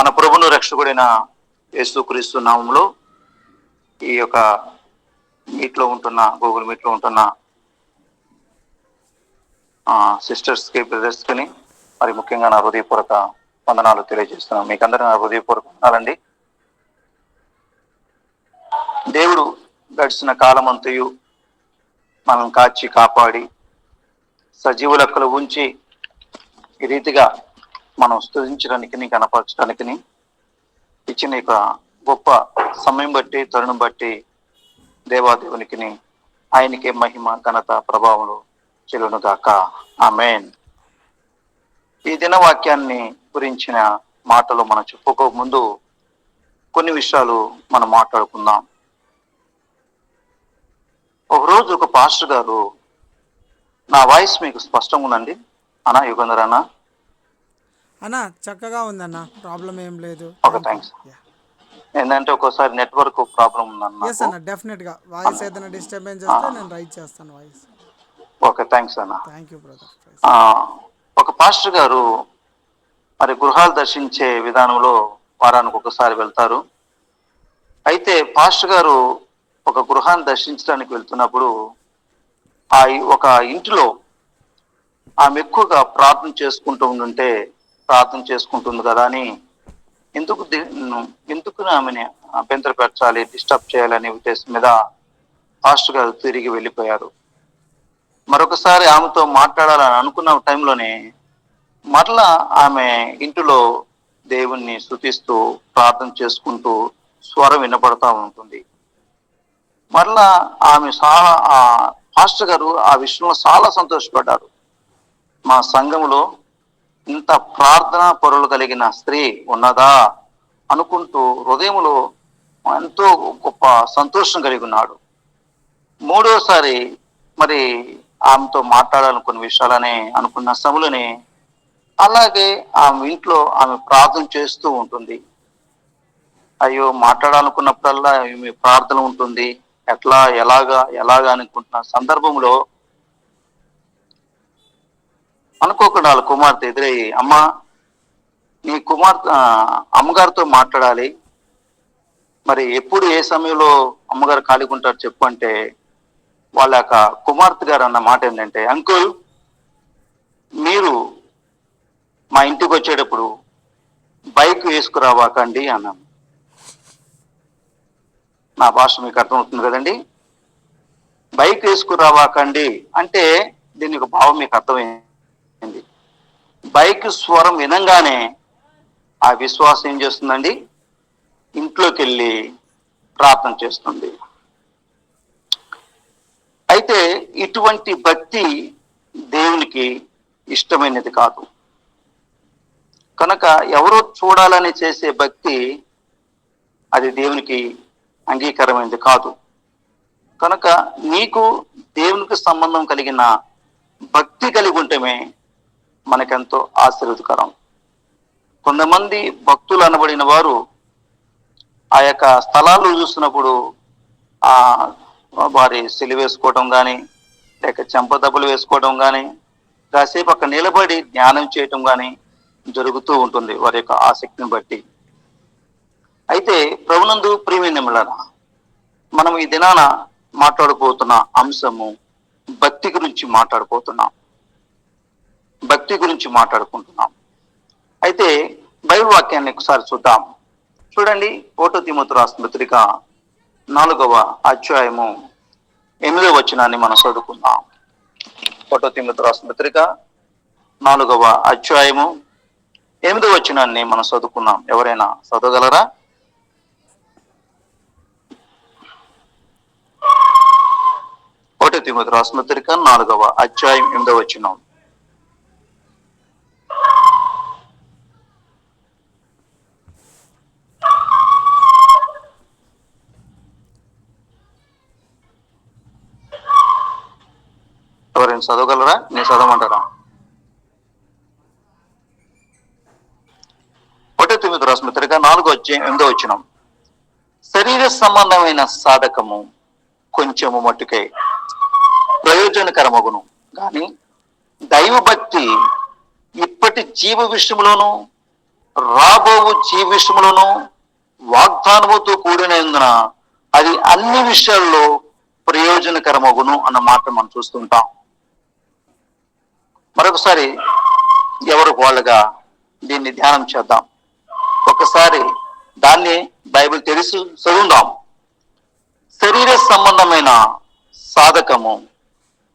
మన ప్రభును రక్షకుడైన యేసుక్రీస్తు నామంలో ఈ యొక్క మీట్లో ఉంటున్న గూగుల్ మీట్లో ఉంటున్న సిస్టర్స్కి బ్రదర్స్కి మరి ముఖ్యంగా నా హృదయపూర్వక వందనాలు తెలియజేస్తున్నాను. మీకు అందరూ నా హృదయపూర్వక వందనాలండి. దేవుడు గడిచిన కాలమంతయు మనం కాచి కాపాడి సజీవ లెక్కలు ఉంచి ఈ రీతిగా మనం స్తుతించడానికి కనపరచడానికి ఇచ్చిన యొక్క గొప్ప సమయం బట్టి తరుణం బట్టి దేవాదేవునికి ఆయనకే మహిమ ఘనత ప్రభావములు చెలునుగాక. ఆమేన్. ఈ దినవాక్యాన్ని గురించిన మాటలు మనం చెప్పుకో ముందు కొన్ని విషయాలు మనం మాట్లాడుకుందాం. ఒకరోజు ఒక పాస్టర్ గారు, నా వాయిస్ మీకు స్పష్టంగా ఉందండి అన్నా? యుగంధర్ అన్న అన్నా చక్కగా ఉందన్న, ప్రాబ్లం ఏం లేదు. Okay, thanks. ఏంటంటే ఒక్కోసారి నెట్వర్క్ ప్రాబ్లం ఉందన్న. ఎస్ అన్న, డెఫినెట్గా వాయిస్ ఏదైనా డిస్టర్బెన్స్ వస్తే నేను రైట్ చేస్తాను వాయిస్. ఓకే, థ్యాంక్స్ అన్న. Thank you brother. ఒక పాస్టర్ గారు మరి గృహాలు దర్శించే విధానంలో వారానికి ఒకసారి వెళ్తారు. అయితే పాస్టర్ గారు ఒక గృహాన్ని దర్శించడానికి వెళ్తున్నప్పుడు ఆ ఒక ఇంటిలో ఆమె ఎక్కువగా ప్రార్థన చేసుకుంటుంది కదా అని ఎందుకు ఆమెని అభ్యంతరపరచాలి, డిస్టర్బ్ చేయాలనే ఉద్దేశం మీద పాస్టర్ గారు తిరిగి వెళ్ళిపోయారు. మరొకసారి ఆమెతో మాట్లాడాలని అనుకున్న టైంలోనే మరలా ఆమె ఇంటిలో దేవుణ్ణి స్తుతిస్తూ ప్రార్థన చేసుకుంటూ స్వరం వినపడతా ఉంటుంది. మరలా ఆమె పాస్టర్ గారు ఆ విషయంలో చాలా సంతోషపడ్డారు. మా సంఘములో ఇంత ప్రార్థనా పరులు కలిగిన స్త్రీ ఉన్నదా అనుకుంటూ హృదయంలో ఎంతో గొప్ప సంతోషం కలిగి ఉన్నాడు. మూడోసారి మరి ఆమెతో మాట్లాడాలనుకున్న విషయాలనే అనుకున్న సమయంలోనే అలాగే ఆమె ఇంట్లో ఆమె ప్రార్థన చేస్తూ ఉంటుంది. అయ్యో, మాట్లాడాలనుకున్నప్పుడల్లా ఈమె ప్రార్థన ఉంటుంది, ఎలాగా అనుకుంటున్న సందర్భంలో అనుకోకుండా వాళ్ళ కుమార్తె ఎదురయ్యి, అమ్మా నీ అమ్మగారితో మాట్లాడాలి, మరి ఎప్పుడు ఏ సమయంలో అమ్మగారు ఖాళీగా ఉంటారు చెప్పు అంటే, వాళ్ళ యొక్క కుమార్తె గారు అన్న మాట ఏంటంటే, అంకుల్ మీరు మా ఇంటికి వచ్చేటప్పుడు బైక్ వేసుకురావాకండి అన్నాను. నా భాష మీకు అర్థమవుతుంది కదండి. బైక్ వేసుకురావాకండి అంటే దీని యొక్క భావం మీకు అర్థమైంది. బైక్ స్వరం వినంగానే ఆ విశ్వాసం ఏం చేస్తుందండి, ఇంట్లోకి వెళ్ళి ప్రార్థన చేస్తుంది. అయితే ఇటువంటి భక్తి దేవునికి ఇష్టమైనది కాదు. కనుక ఎవరో చూడాలని చేసే భక్తి అది దేవునికి అంగీకారమైనది కాదు. కనుక నీకు దేవునికి సంబంధం కలిగిన భక్తి కలిగి ఉంటమే మనకెంతో ఆశీర్వదకరం. కొంతమంది భక్తులు అనబడిన వారు ఆ యొక్క స్థలాలు చూస్తున్నప్పుడు వారి సిలువేసుకోవడం కానీ, లేక చెంపదెబ్బలు వేసుకోవడం కానీ, కాసేపు అక్కడ నిలబడి ధ్యానం చేయటం కానీ జరుగుతూ ఉంటుంది వారి యొక్క ఆసక్తిని బట్టి. అయితే ప్రభునందు ప్రియమైనవారా, మనం ఈ దినాన మాట్లాడబోతున్న అంశము భక్తి గురించి మాట్లాడుకుంటున్నాం. అయితే బైబిల్ వాక్యాన్ని ఒకసారి చూద్దాం. చూడండి, 1 తిమోతి రాసిన పత్రిక 4వ అధ్యాయము 8వ వచనాన్ని మనం చదువుకుందాం. 1 తిమోతి రాసిన పత్రిక 4వ అధ్యాయము 8వ వచనాన్ని మనం చదువుకున్నాం. ఎవరైనా చదవగలరా? తిమోతి రాసిన పత్రిక 4వ అధ్యాయం 8వ వచనం. ఎవరైనా చదవగలరా? నేను చదవమంటారా? 1 తిమోతి రాసిన పత్రిక 4వ అధ్యాయం 8వ వచనం. శరీర సంబంధమైన సాధకము కొంచెము మట్టుకే ప్రయోజనకరమగును, కానీ దైవభక్తి ఇప్పటి జీవ విషయంలోను రాబోవు రాబోవు జీవిషములను వాగ్దానముతో కూడినందున అది అన్ని విషయాల్లో ప్రయోజనకరమగును అన్న మాట మనం చూస్తుంటాం. మరొకసారి ఎవరు వాళ్ళగా దీన్ని ధ్యానం చేద్దాం. ఒకసారి దాన్ని బైబిల్ తెలిసి చదువుదాం. శరీర సంబంధమైన సాధకము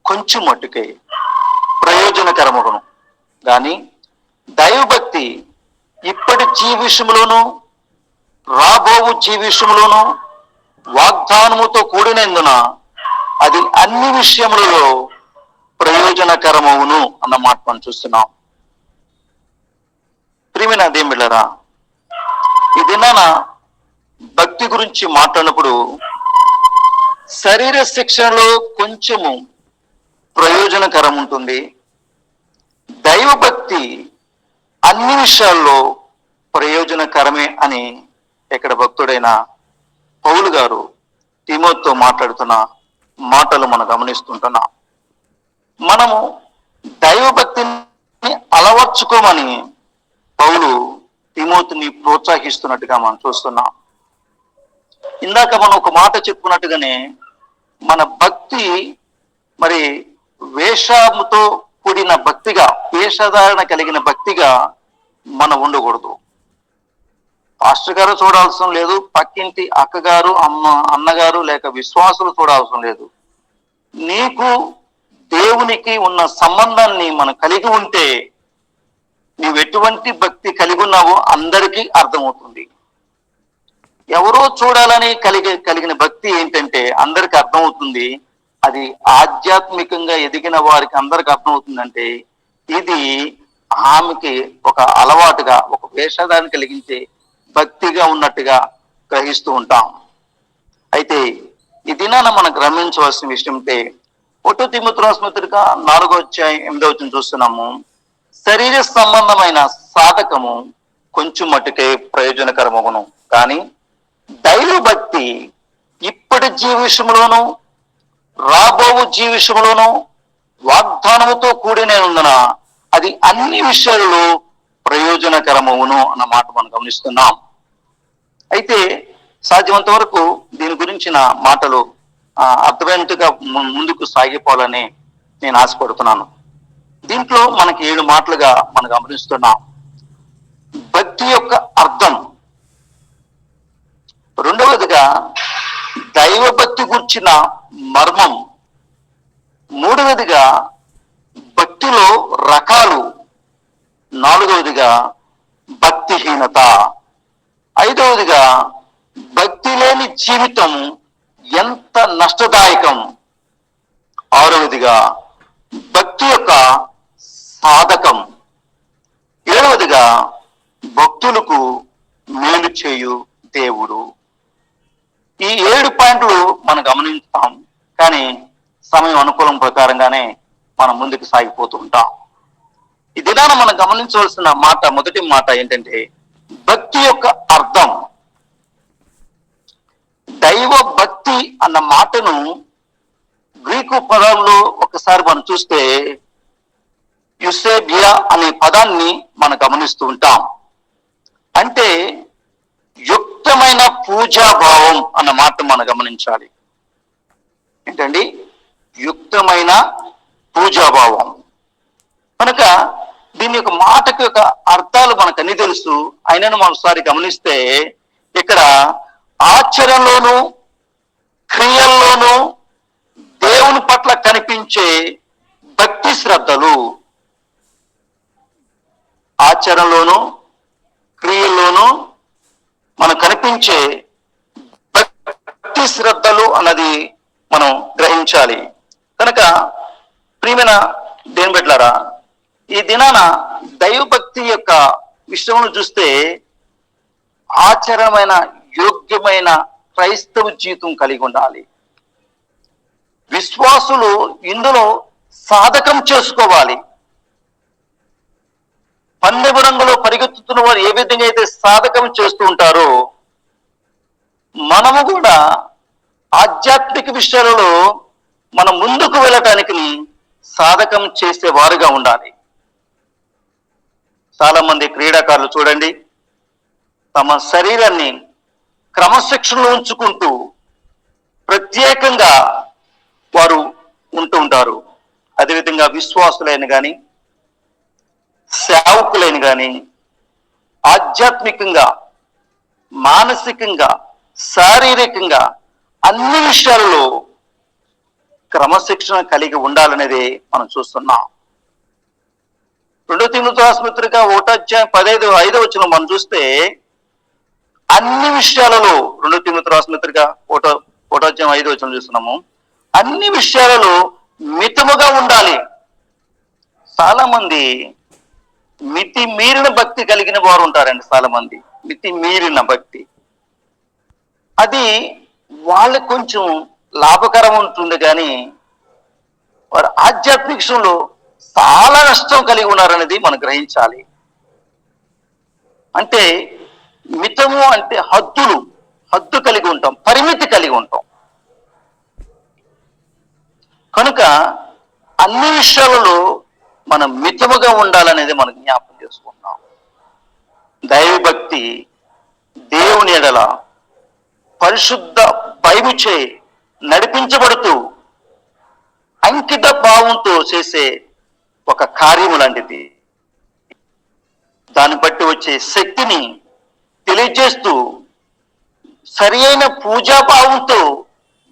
కొంచెం మట్టుకే ప్రయోజనకరమగును, కానీ దైవభక్తి ఇప్పటి జీవిషములోను రాబోవు జీవిషములోను వాగ్దానముతో కూడినందున అది అన్ని విషయములలో ప్రయోజనకరమవును అన్న మాట మనం చూస్తున్నాం. ప్రియమైన దేవుని బిడ్డలారా, ఈ దినాన భక్తి గురించి మాట్లాడినప్పుడు శరీర శిక్షణలో కొంచెము ప్రయోజనకరం ఉంటుంది, దైవభక్తి అన్ని విషయాల్లో ప్రయోజనకరమే అని ఇక్కడ భక్తుడైన పౌలు గారు తిమోతితో మాట్లాడుతున్న మాటలు మనం గమనిస్తుంటున్నాం. మనము దైవభక్తిని అలవర్చుకోమని పౌలు తిమోతిని ప్రోత్సహిస్తున్నట్టుగా మనం చూస్తున్నాం. ఇందాక మనం ఒక మాట చెప్పుకున్నట్టుగానే మన భక్తి మరి వేషముతో కూడిన భక్తిగా, వేషధారణ కలిగిన భక్తిగా మనం ఉండకూడదు. పాస్టర్ గారు చూడాల్సిన లేదు, పక్కింటి అక్కగారు, అన్నగారు లేక విశ్వాసులు చూడాల్సిన లేదు. నీకు దేవునికి ఉన్న సంబంధాన్ని మనం కలిగి ఉంటే నీవు ఎటువంటి భక్తి కలిగి ఉన్నావో అందరికీ అర్థమవుతుంది. ఎవరో చూడాలని కలిగిన భక్తి ఏంటంటే అందరికి అర్థమవుతుంది. అది ఆధ్యాత్మికంగా ఎదిగిన వారికి అందరికి అర్థమవుతుందంటే ఇది ఆమెకి ఒక అలవాటుగా, ఒక వేషధాన్ని కలిగించే భక్తిగా ఉన్నట్టుగా గ్రహిస్తూ ఉంటాం. అయితే ఈ దినాన మనం గమనించవలసిన విషయం అంటే 1 తిమోతి రాసిన పత్రిక 4:8 చూస్తున్నాము. శరీర సంబంధమైన సాధకము కొంచెం మట్టుకే ప్రయోజనకరమగును, కానీ దైవభక్తి ఇప్పటి జీవిషములోను రాబోవు జీవిషములోను వాగ్దానముతో కూడినందున అది అన్ని విషయాలలో ప్రయోజనకరమవును అన్న మాట మనం గమనిస్తున్నాం. అయితే సాధ్యమంత వరకు దీని గురించిన మాటలు అర్థమైనట్టుగా ముందుకు సాగిపోవాలని నేను ఆశపడుతున్నాను. దీంట్లో మనకి 7 మాటలుగా మనం గమనిస్తున్నాం. భక్తి యొక్క అర్థం, రెండవదిగా దైవభక్తి గురించిన మర్మం, మూడవదిగా భక్తిలో రకాలు, నాలుగవదిగా భక్తిహీనత, ఐదవదిగా భక్తి లేని జీవితం ఎంత నష్టదాయకం, ఆరవదిగా భక్తి యొక్క సాధకం, ఏడవదిగా భక్తులకు మేలు చేయు దేవుడు. ఈ 7 పాయింట్లు మనం గమనిస్తాం, కానీ సమయం అనుకూలం ప్రకారంగానే మనం ముందుకు సాగిపోతూ ఉంటాం. ఈ దినాన మనం గమనించవలసిన మాట, మొదటి మాట ఏంటంటే భక్తి యొక్క అర్థం. దైవ భక్తి అన్న మాటను గ్రీకు పదంలో ఒకసారి మనం చూస్తే యుసేబియా అనే పదాన్ని మనం గమనిస్తూ ఉంటాం. అంటే యుక్తమైన పూజాభావం అన్న మాట మనం గమనించాలి. ఏంటండి? యుక్తమైన పూజాభావం. కనుక దీని యొక్క మాటకి యొక్క అర్థాలు మనకు అన్ని తెలుసు. అయినను మనం ఒకసారి గమనిస్తే ఇక్కడ ఆచరణలోను క్రియల్లోనూ దేవుని పట్ల కనిపించే భక్తి శ్రద్ధలు, ఆచరణలోను క్రియల్లోనూ మనకు కనిపించే భక్తి శ్రద్ధలు అన్నది మనం గ్రహించాలి. కనుక ప్రియమైన దేవుని బిడ్డలారా, ఈ దినాన దైవభక్తి యొక్క విషయంలో చూస్తే ఆచరణమైన యోగ్యమైన క్రైస్తవ జీవితం కలిగి ఉండాలి. విశ్వాసులు ఇందులో సాధకం చేసుకోవాలి. పందెపు రంగులో పరిగెత్తుతున్న వారు ఏ విధంగా అయితే సాధకం చేస్తూ ఉంటారో మనము కూడా ఆధ్యాత్మిక విషయాలలో మనం ముందుకు వెళ్ళటానికి సాధకం చేసే వారుగా ఉండాలి. చాలా మంది క్రీడాకారులు చూడండి, తమ శరీరాన్ని క్రమశిక్షణలో ఉంచుకుంటూ ప్రత్యేకంగా వారు ఉంటూ ఉంటారు. అదేవిధంగా విశ్వాసులైన కానీ, సేవకులైన కానీ ఆధ్యాత్మికంగా, మానసికంగా, శారీరకంగా అన్ని విషయాలలో క్రమశిక్షణ కలిగి ఉండాలనేది మనం చూస్తున్నాం. 2 తిమోతి పత్రిక 1:15 మనం చూస్తే అన్ని విషయాలలో 2 తిమోతి పత్రిక 1:5 చూస్తున్నాము. అన్ని విషయాలలో మితముగా ఉండాలి. చాలా మంది మితి మీరిన భక్తి కలిగిన వారు ఉంటారండి. చాలా మంది మితి మీరిన భక్తి, అది వాళ్ళకి కొంచెం లాభకరం ఉంటుంది, కానీ వారు ఆధ్యాత్మిక విషయంలో చాలా నష్టం కలిగి ఉన్నారనేది మనం గ్రహించాలి. అంటే మితము అంటే హద్దు కలిగి ఉంటాం, పరిమితి కలిగి ఉంటాం. కనుక అన్ని విషయాలలో మనం మితముగా ఉండాలనేది మనం జ్ఞాపకం చేసుకుంటున్నాం. దైవభక్తి దేవుని ఎడల పరిశుద్ధ భయముచే నడిపించబడుతూ అంకిత భావంతో చేసే ఒక కార్యము లాంటిది. దాన్ని బట్టి వచ్చే శక్తిని తెలియజేస్తూ సరి అయిన పూజాభావంతో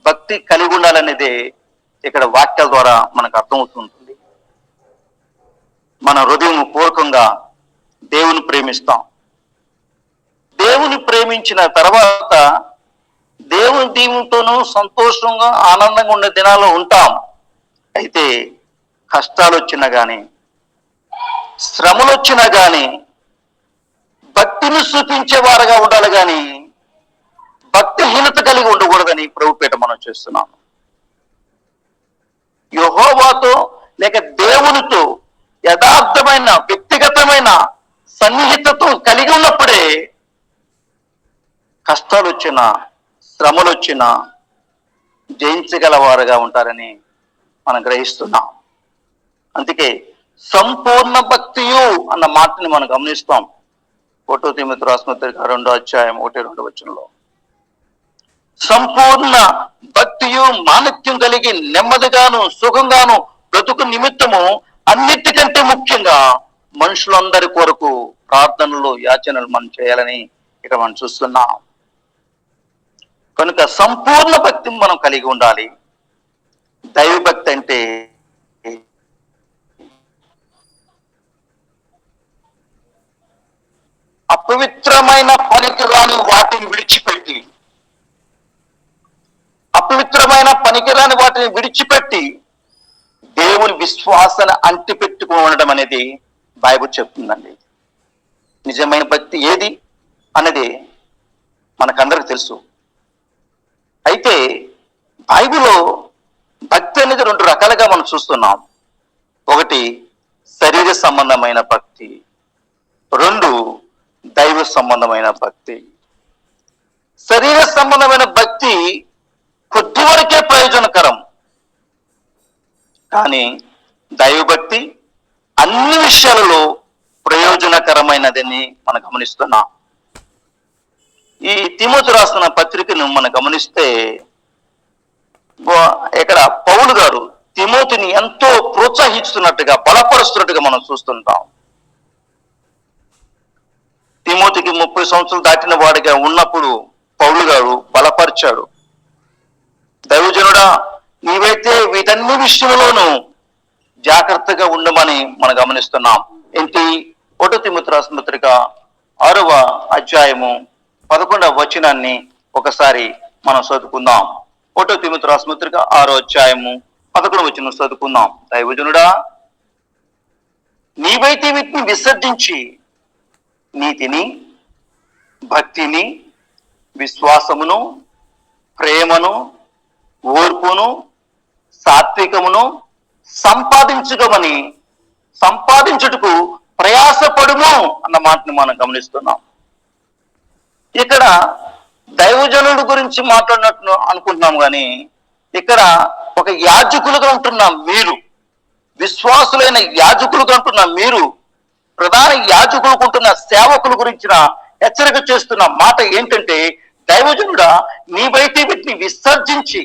భక్తి కలిగి ఉండాలనేదే ఇక్కడ వాక్యాల ద్వారా మనకు అర్థమవుతుంటుంది. మన హృదయం పూర్వకంగా దేవుని ప్రేమిస్తాం. దేవుని ప్రేమించిన తర్వాత దేవుని దీవునితోనూ సంతోషంగా ఆనందంగా ఉండే దినాల్లో ఉంటాం. అయితే కష్టాలు వచ్చినా కానీ, శ్రమలు వచ్చినా కానీ భక్తిని చూపించేవారుగా ఉండాలి, కానీ భక్తిహీనత కలిగి ఉండకూడదని ప్రభుపేట మనం చేస్తున్నాం. యెహోవాతో లేక దేవునితో యథార్థమైన వ్యక్తిగతమైన సన్నిహితతో కలిగి ఉన్నప్పుడే కష్టాలు వచ్చినా, శ్రమలు వచ్చినా జయించగలవారుగా ఉంటారని మనం గ్రహిస్తున్నాం. అందుకే సంపూర్ణ భక్తియు అన్న మాటని మనం గమనిస్తాం. 1 తిమోతి పత్రిక 2:1-2 సంపూర్ణ భక్తియు మాణిక్యం కలిగి నెమ్మదిగాను సుఖంగాను బ్రతుకు నిమిత్తము అన్నిటికంటే ముఖ్యంగా మనుషులందరి కొరకు ప్రార్థనలు, యాచనలు మనం చేయాలని ఇక్కడ మనం చూస్తున్నాం. కనుక సంపూర్ణ భక్తిని మనం కలిగి ఉండాలి. దైవభక్తి అంటే అపవిత్రమైన పనికిరాని వాటిని విడిచిపెట్టి దేవుని విశ్వాసాన్ని అంటిపెట్టుకుని ఉండడం అనేది బైబిల్ చెప్తుందండి. నిజమైన భక్తి ఏది అనేది మనకందరికి తెలుసు. అయితే బైబిల్లో భక్తి అనేది 2 రకాలుగా మనం చూస్తున్నాం. ఒకటి శరీర సంబంధమైన భక్తి, 2 దైవ సంబంధమైన భక్తి. శరీర సంబంధమైన భక్తి కొద్ది వరకే ప్రయోజనకరం, కానీ దైవభక్తి అన్ని విషయాలలో ప్రయోజనకరమైనదని మనం గమనిస్తున్నాం. ఈ తిమోతి రాసిన పత్రికను మనం గమనిస్తే ఇక్కడ పౌలు గారు తిమోతిని ఎంతో ప్రోత్సహిస్తున్నట్టుగా, బలపరుస్తున్నట్టుగా మనం చూస్తుంటాం. తిమోతికి 30 సంవత్సరాలు దాటిన వాడిగా ఉన్నప్పుడు పౌలు గారు బలపరిచాడు. దైవజనుడా, నీవైతే వీటన్ని విషయంలోనూ జాగ్రత్తగా ఉండమని మనం గమనిస్తున్నాం. ఏంటి? 1 తిమోతి రాసిన పత్రిక 6:11 ఒకసారి మనం చదువుకుందాం. 1 తిమోతి రాసిన పత్రిక 6:11 చదువుకుందాం. దైవజనుడా, నీవైతే వీటిని విసర్జించి నీతిని, భక్తిని, విశ్వాసమును, ప్రేమను, ఓర్పును, సాత్వికమును సంపాదించుటకు ప్రయాసపడుము అన్న మాటను మనం గమనిస్తున్నాం. ఇక్కడ దైవజనుడి గురించి మాట్లాడినట్టు అనుకుంటున్నాం, కానీ ఇక్కడ ఒక యాజకులుగా ఉంటున్నాం మీరు, విశ్వాసులైన యాజకులుగా ఉంటున్నాం మీరు, ప్రధాన యాజకులకు ఉంటున్న సేవకుల గురించిన హెచ్చరిక చేస్తున్న మాట ఏంటంటే, దైవజనుడా నీవైతే వీటిని విసర్జించి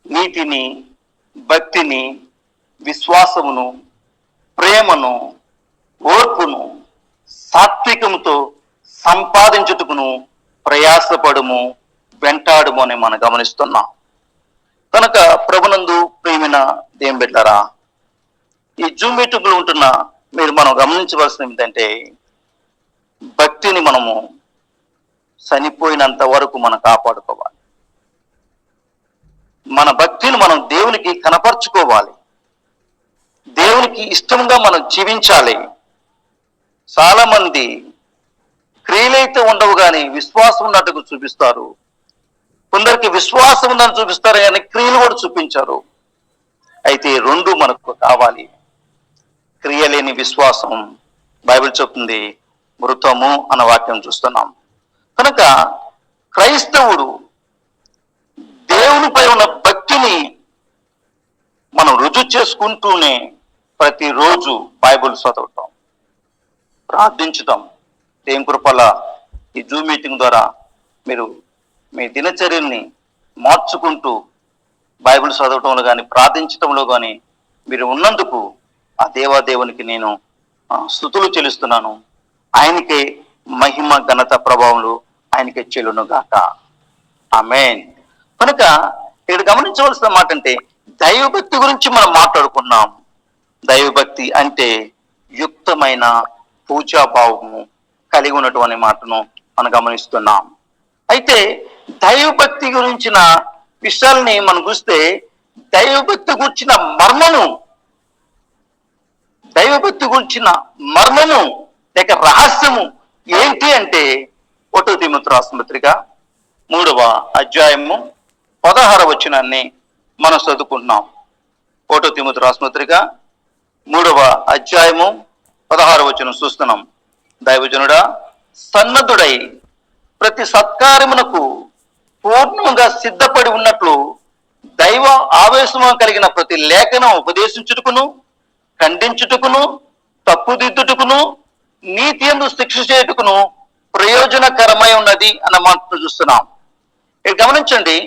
నీతిని, భక్తిని, విశ్వాసమును, ప్రేమను, ఓర్పును, సాత్వికముతో సంపాదించుటకును ప్రయాసపడుము, వెంటాడుము అని మనం గమనిస్తున్నాం. కనుక ప్రభునందు ప్రియమైన దేవుని బిడ్డలారా, ఈ జూమ్ మీటింగ్లో ఉంటున్న మనం గమనించవలసిన ఏంటంటే, భక్తిని మనము చనిపోయినంత వరకు మనం కాపాడుకోవాలి. మన భక్తిని మనం దేవునికి కనపరుచుకోవాలి. దేవునికి ఇష్టంగా మనం జీవించాలి. చాలా మంది క్రియలైతే ఉండవు కానీ విశ్వాసం ఉన్నట్టుగా చూపిస్తారు. కొందరికి విశ్వాసం ఉందని చూపిస్తారు కానీ క్రియలు కూడా చూపించారు. అయితే రెండు మనకు కావాలి. క్రియ లేని విశ్వాసం బైబిల్ చెప్తుంది మృతము అన్న వాక్యం చూస్తున్నాం. కనుక క్రైస్తవుడు దేవునిపై ఉన్న భక్తిని మనం రుజువు చేసుకుంటూనే ప్రతిరోజు బైబిల్ చదవటం, ప్రార్థించటం, దేవుని కృపల ఈ జూమ్ మీటింగ్ ద్వారా మీరు మీ దినచర్యల్ని మార్చుకుంటూ బైబిల్ చదవటంలో కానీ ప్రార్థించటంలో కానీ మీరు ఉన్నందుకు ఆ దేవాదేవునికి నేను స్తుతులు చెల్లిస్తున్నాను. ఆయనకే మహిమ, ఘనత, ప్రభావములు ఆయనకే చెల్లును గాక. ఆమేన్. కనుక ఇక్కడ గమనించవలసిన మాట అంటే, దైవభక్తి గురించి మనం మాట్లాడుకున్నాం. దైవభక్తి అంటే యుక్తమైన పూజాభావము కలిగి ఉన్నటువంటి మాటను మనం గమనిస్తున్నాం. అయితే దైవభక్తి గురించిన విషయాల్ని మనం చూస్తే, దైవభక్తి గురించిన మర్మము లేక రహస్యము ఏంటి అంటే, 1 తిమోతి రాసిన పత్రిక 3వ అధ్యాయము 16వ వచనాన్ని మనం చదువుకుంటున్నాం. 1 తిమోతి రాసిన పత్రిక 3వ అధ్యాయము 16వ వచనం చూస్తున్నాం. దైవజనుడా సన్నద్ధుడై ప్రతి సత్కారమునకు పూర్ణంగా సిద్ధపడి ఉన్నట్లు దైవ ఆవేశము కలిగిన ప్రతి లేఖనం ఉపదేశించుటకును, ఖండించుటకును, తప్పుదిద్దుటకును, నీతి యందు శిక్ష చేయుటకును ప్రయోజనకరమై ఉన్నది అన్న మాటను చూస్తున్నాం. ఇక్కడ గమనించండి,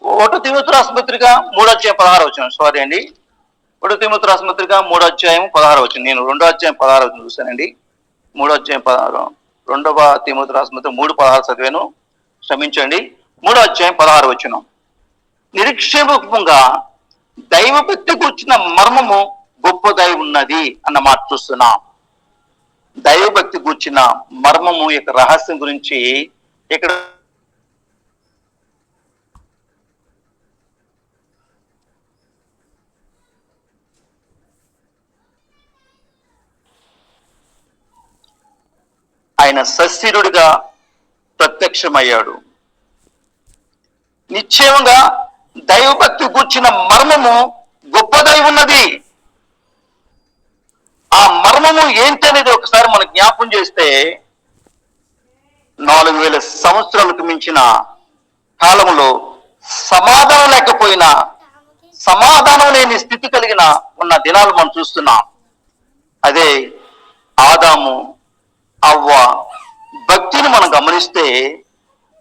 1 తిమోతి రాసిన పత్రిక 3వ అధ్యాయం 16వ వచనం. సారీ అండి, 1 తిమోతి రాసిన పత్రిక 3వ అధ్యాయం 16వ వచనం. నేను 2వ అధ్యాయం 16వ వచనం చూశానండి. 3వ అధ్యాయం 16, 2వ తిమోతి రాసిన పత్రిక 3:16 చదివాను, క్షమించండి. 3వ అధ్యాయం 16వ వచనం. నిరీక్షేపంగా దైవభక్తి కూర్చున్న మర్మము గొప్పదై ఉన్నది అన్న మాట చూస్తున్నాం. దైవభక్తి కూర్చిన మర్మము యొక్క రహస్యం గురించి ఇక్కడ ఆయన సశరీరుడిగా ప్రత్యక్షమయ్యాడు. నిశ్చయంగా దైవభక్తి కూర్చిన మర్మము గొప్పదై ఉన్నది. ఆ మర్మము ఏంటి అనేది ఒకసారి మనం జ్ఞాపం చేస్తే, 4000 సంవత్సరాలకు మించిన కాలంలో సమాధానం లేని స్థితి కలిగిన ఉన్న దినాలు మనం చూస్తున్నాం. అదే ఆదాము, అవ్వ భక్తిని మనం గమనిస్తే,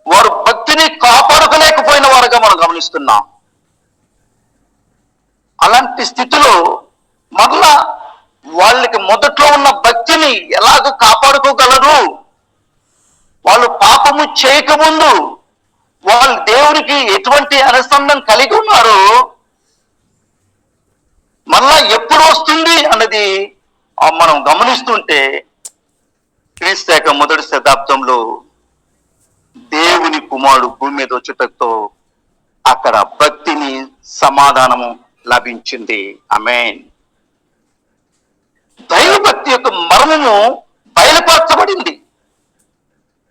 వారు భక్తిని కాపాడుకోలేకపోయిన వారుగా మనం గమనిస్తున్నాం. అలాంటి స్థితిలో మరలా వాళ్ళకి మొదట్లో ఉన్న భక్తిని ఎలాగ కాపాడుకోగలరు? వాళ్ళు పాపము చేయకముందు వాళ్ళు దేవునికి ఎటువంటి అనుసంధానం కలిగి ఉన్నారు, మళ్ళా ఎప్పుడు వస్తుంది అన్నది మనం గమనిస్తుంటే, క్రీస్తు మొదటి శతాబ్దంలో దేవుని కుమారుడు భూమి మీద వచ్చేటతో అక్కడ భక్తిని, సమాధానము లభించింది. ఆమేన్. దైవభక్తి యొక్క మర్మము బయలుపరచబడింది.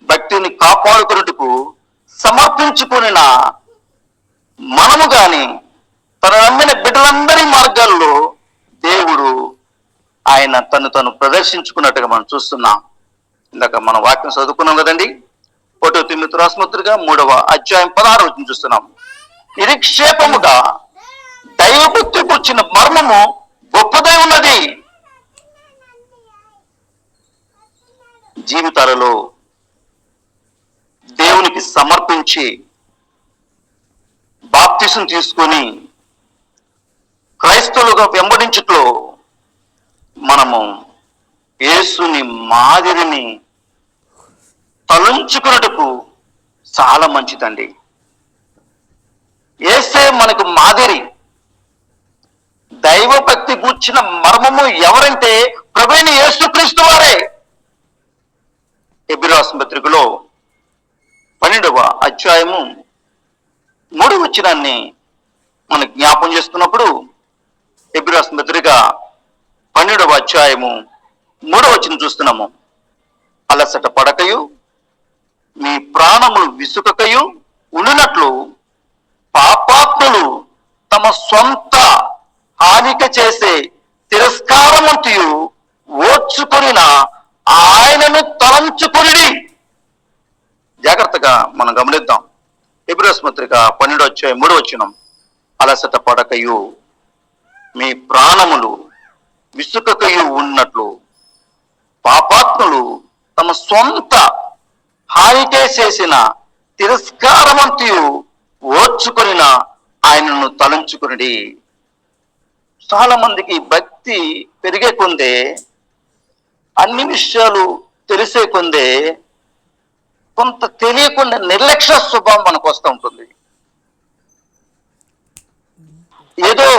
భక్తిని కాపాడుకున్నట్టుకు సమర్పించుకున్న మనము గాని తన నమ్మిన బిడ్డలందరి మార్గాల్లో దేవుడు ఆయన తను ప్రదర్శించుకున్నట్టుగా మనం చూస్తున్నాం. ఇందాక మనం వాక్యం చదువుకున్నాం కదండి. 1 తిమోతి రాసిన పత్రిక 3వ అధ్యాయం 16వ వచనం చూస్తున్నాం. నిరీక్షేపముగా దైవభక్తి కూర్చిన మర్మము గొప్పదై ఉన్నది. జీవితాలలో దేవునికి సమర్పించి బాప్తిసం తీసుకొని క్రైస్తవులుగా వెంబడించుట్లో మనము యేసుని మాదిరిని తలంచుకున్నట్టుకు చాలా మంచిదండి. యేసే మనకు మాదిరి. దైవభక్తి గూర్చిన మర్మము ఎవరంటే ప్రభువైన యేసుక్రీస్తు వారే. హెబ్రీ రాసిన పత్రికలో 12వ అధ్యాయము 3వ వచనాన్ని మనం జ్ఞాపం చేసుకున్నప్పుడు, హెబ్రీ రాసిన పత్రిక 12వ అధ్యాయము 3వ వచనం చూస్తున్నాము. అలసట పడకయు మీ ప్రాణములు విసుకకయు ఉండినట్లు పాపాత్ములు తమ సొంత హానిక చేసే తిరస్కారమంతయు ఓర్చుకొనిన ఆయనను తలంచుకొనిడి. జాగ్రత్తగా మనం గమనిద్దాం. హెబ్రీ రాసిన పత్రిక 12వ అధ్యాయం 3వ వచనం. అలసట పడకయు మీ ప్రాణములు విసుకకయు ఉన్నట్లు పాపాత్ములు తమ సొంత హానికే చేసిన తిరస్కారమంతయు ఓర్చుకొనిన ఆయనను తలంచుకుని. చాలా మందికి భక్తి పెరిగే కొందే, అన్ని విషయాలు తెలిసే కొందే కొంత తెలియకుండా నిర్లక్ష్య స్వభావం మనకు వస్తూ ఉంటుంది. ఏదో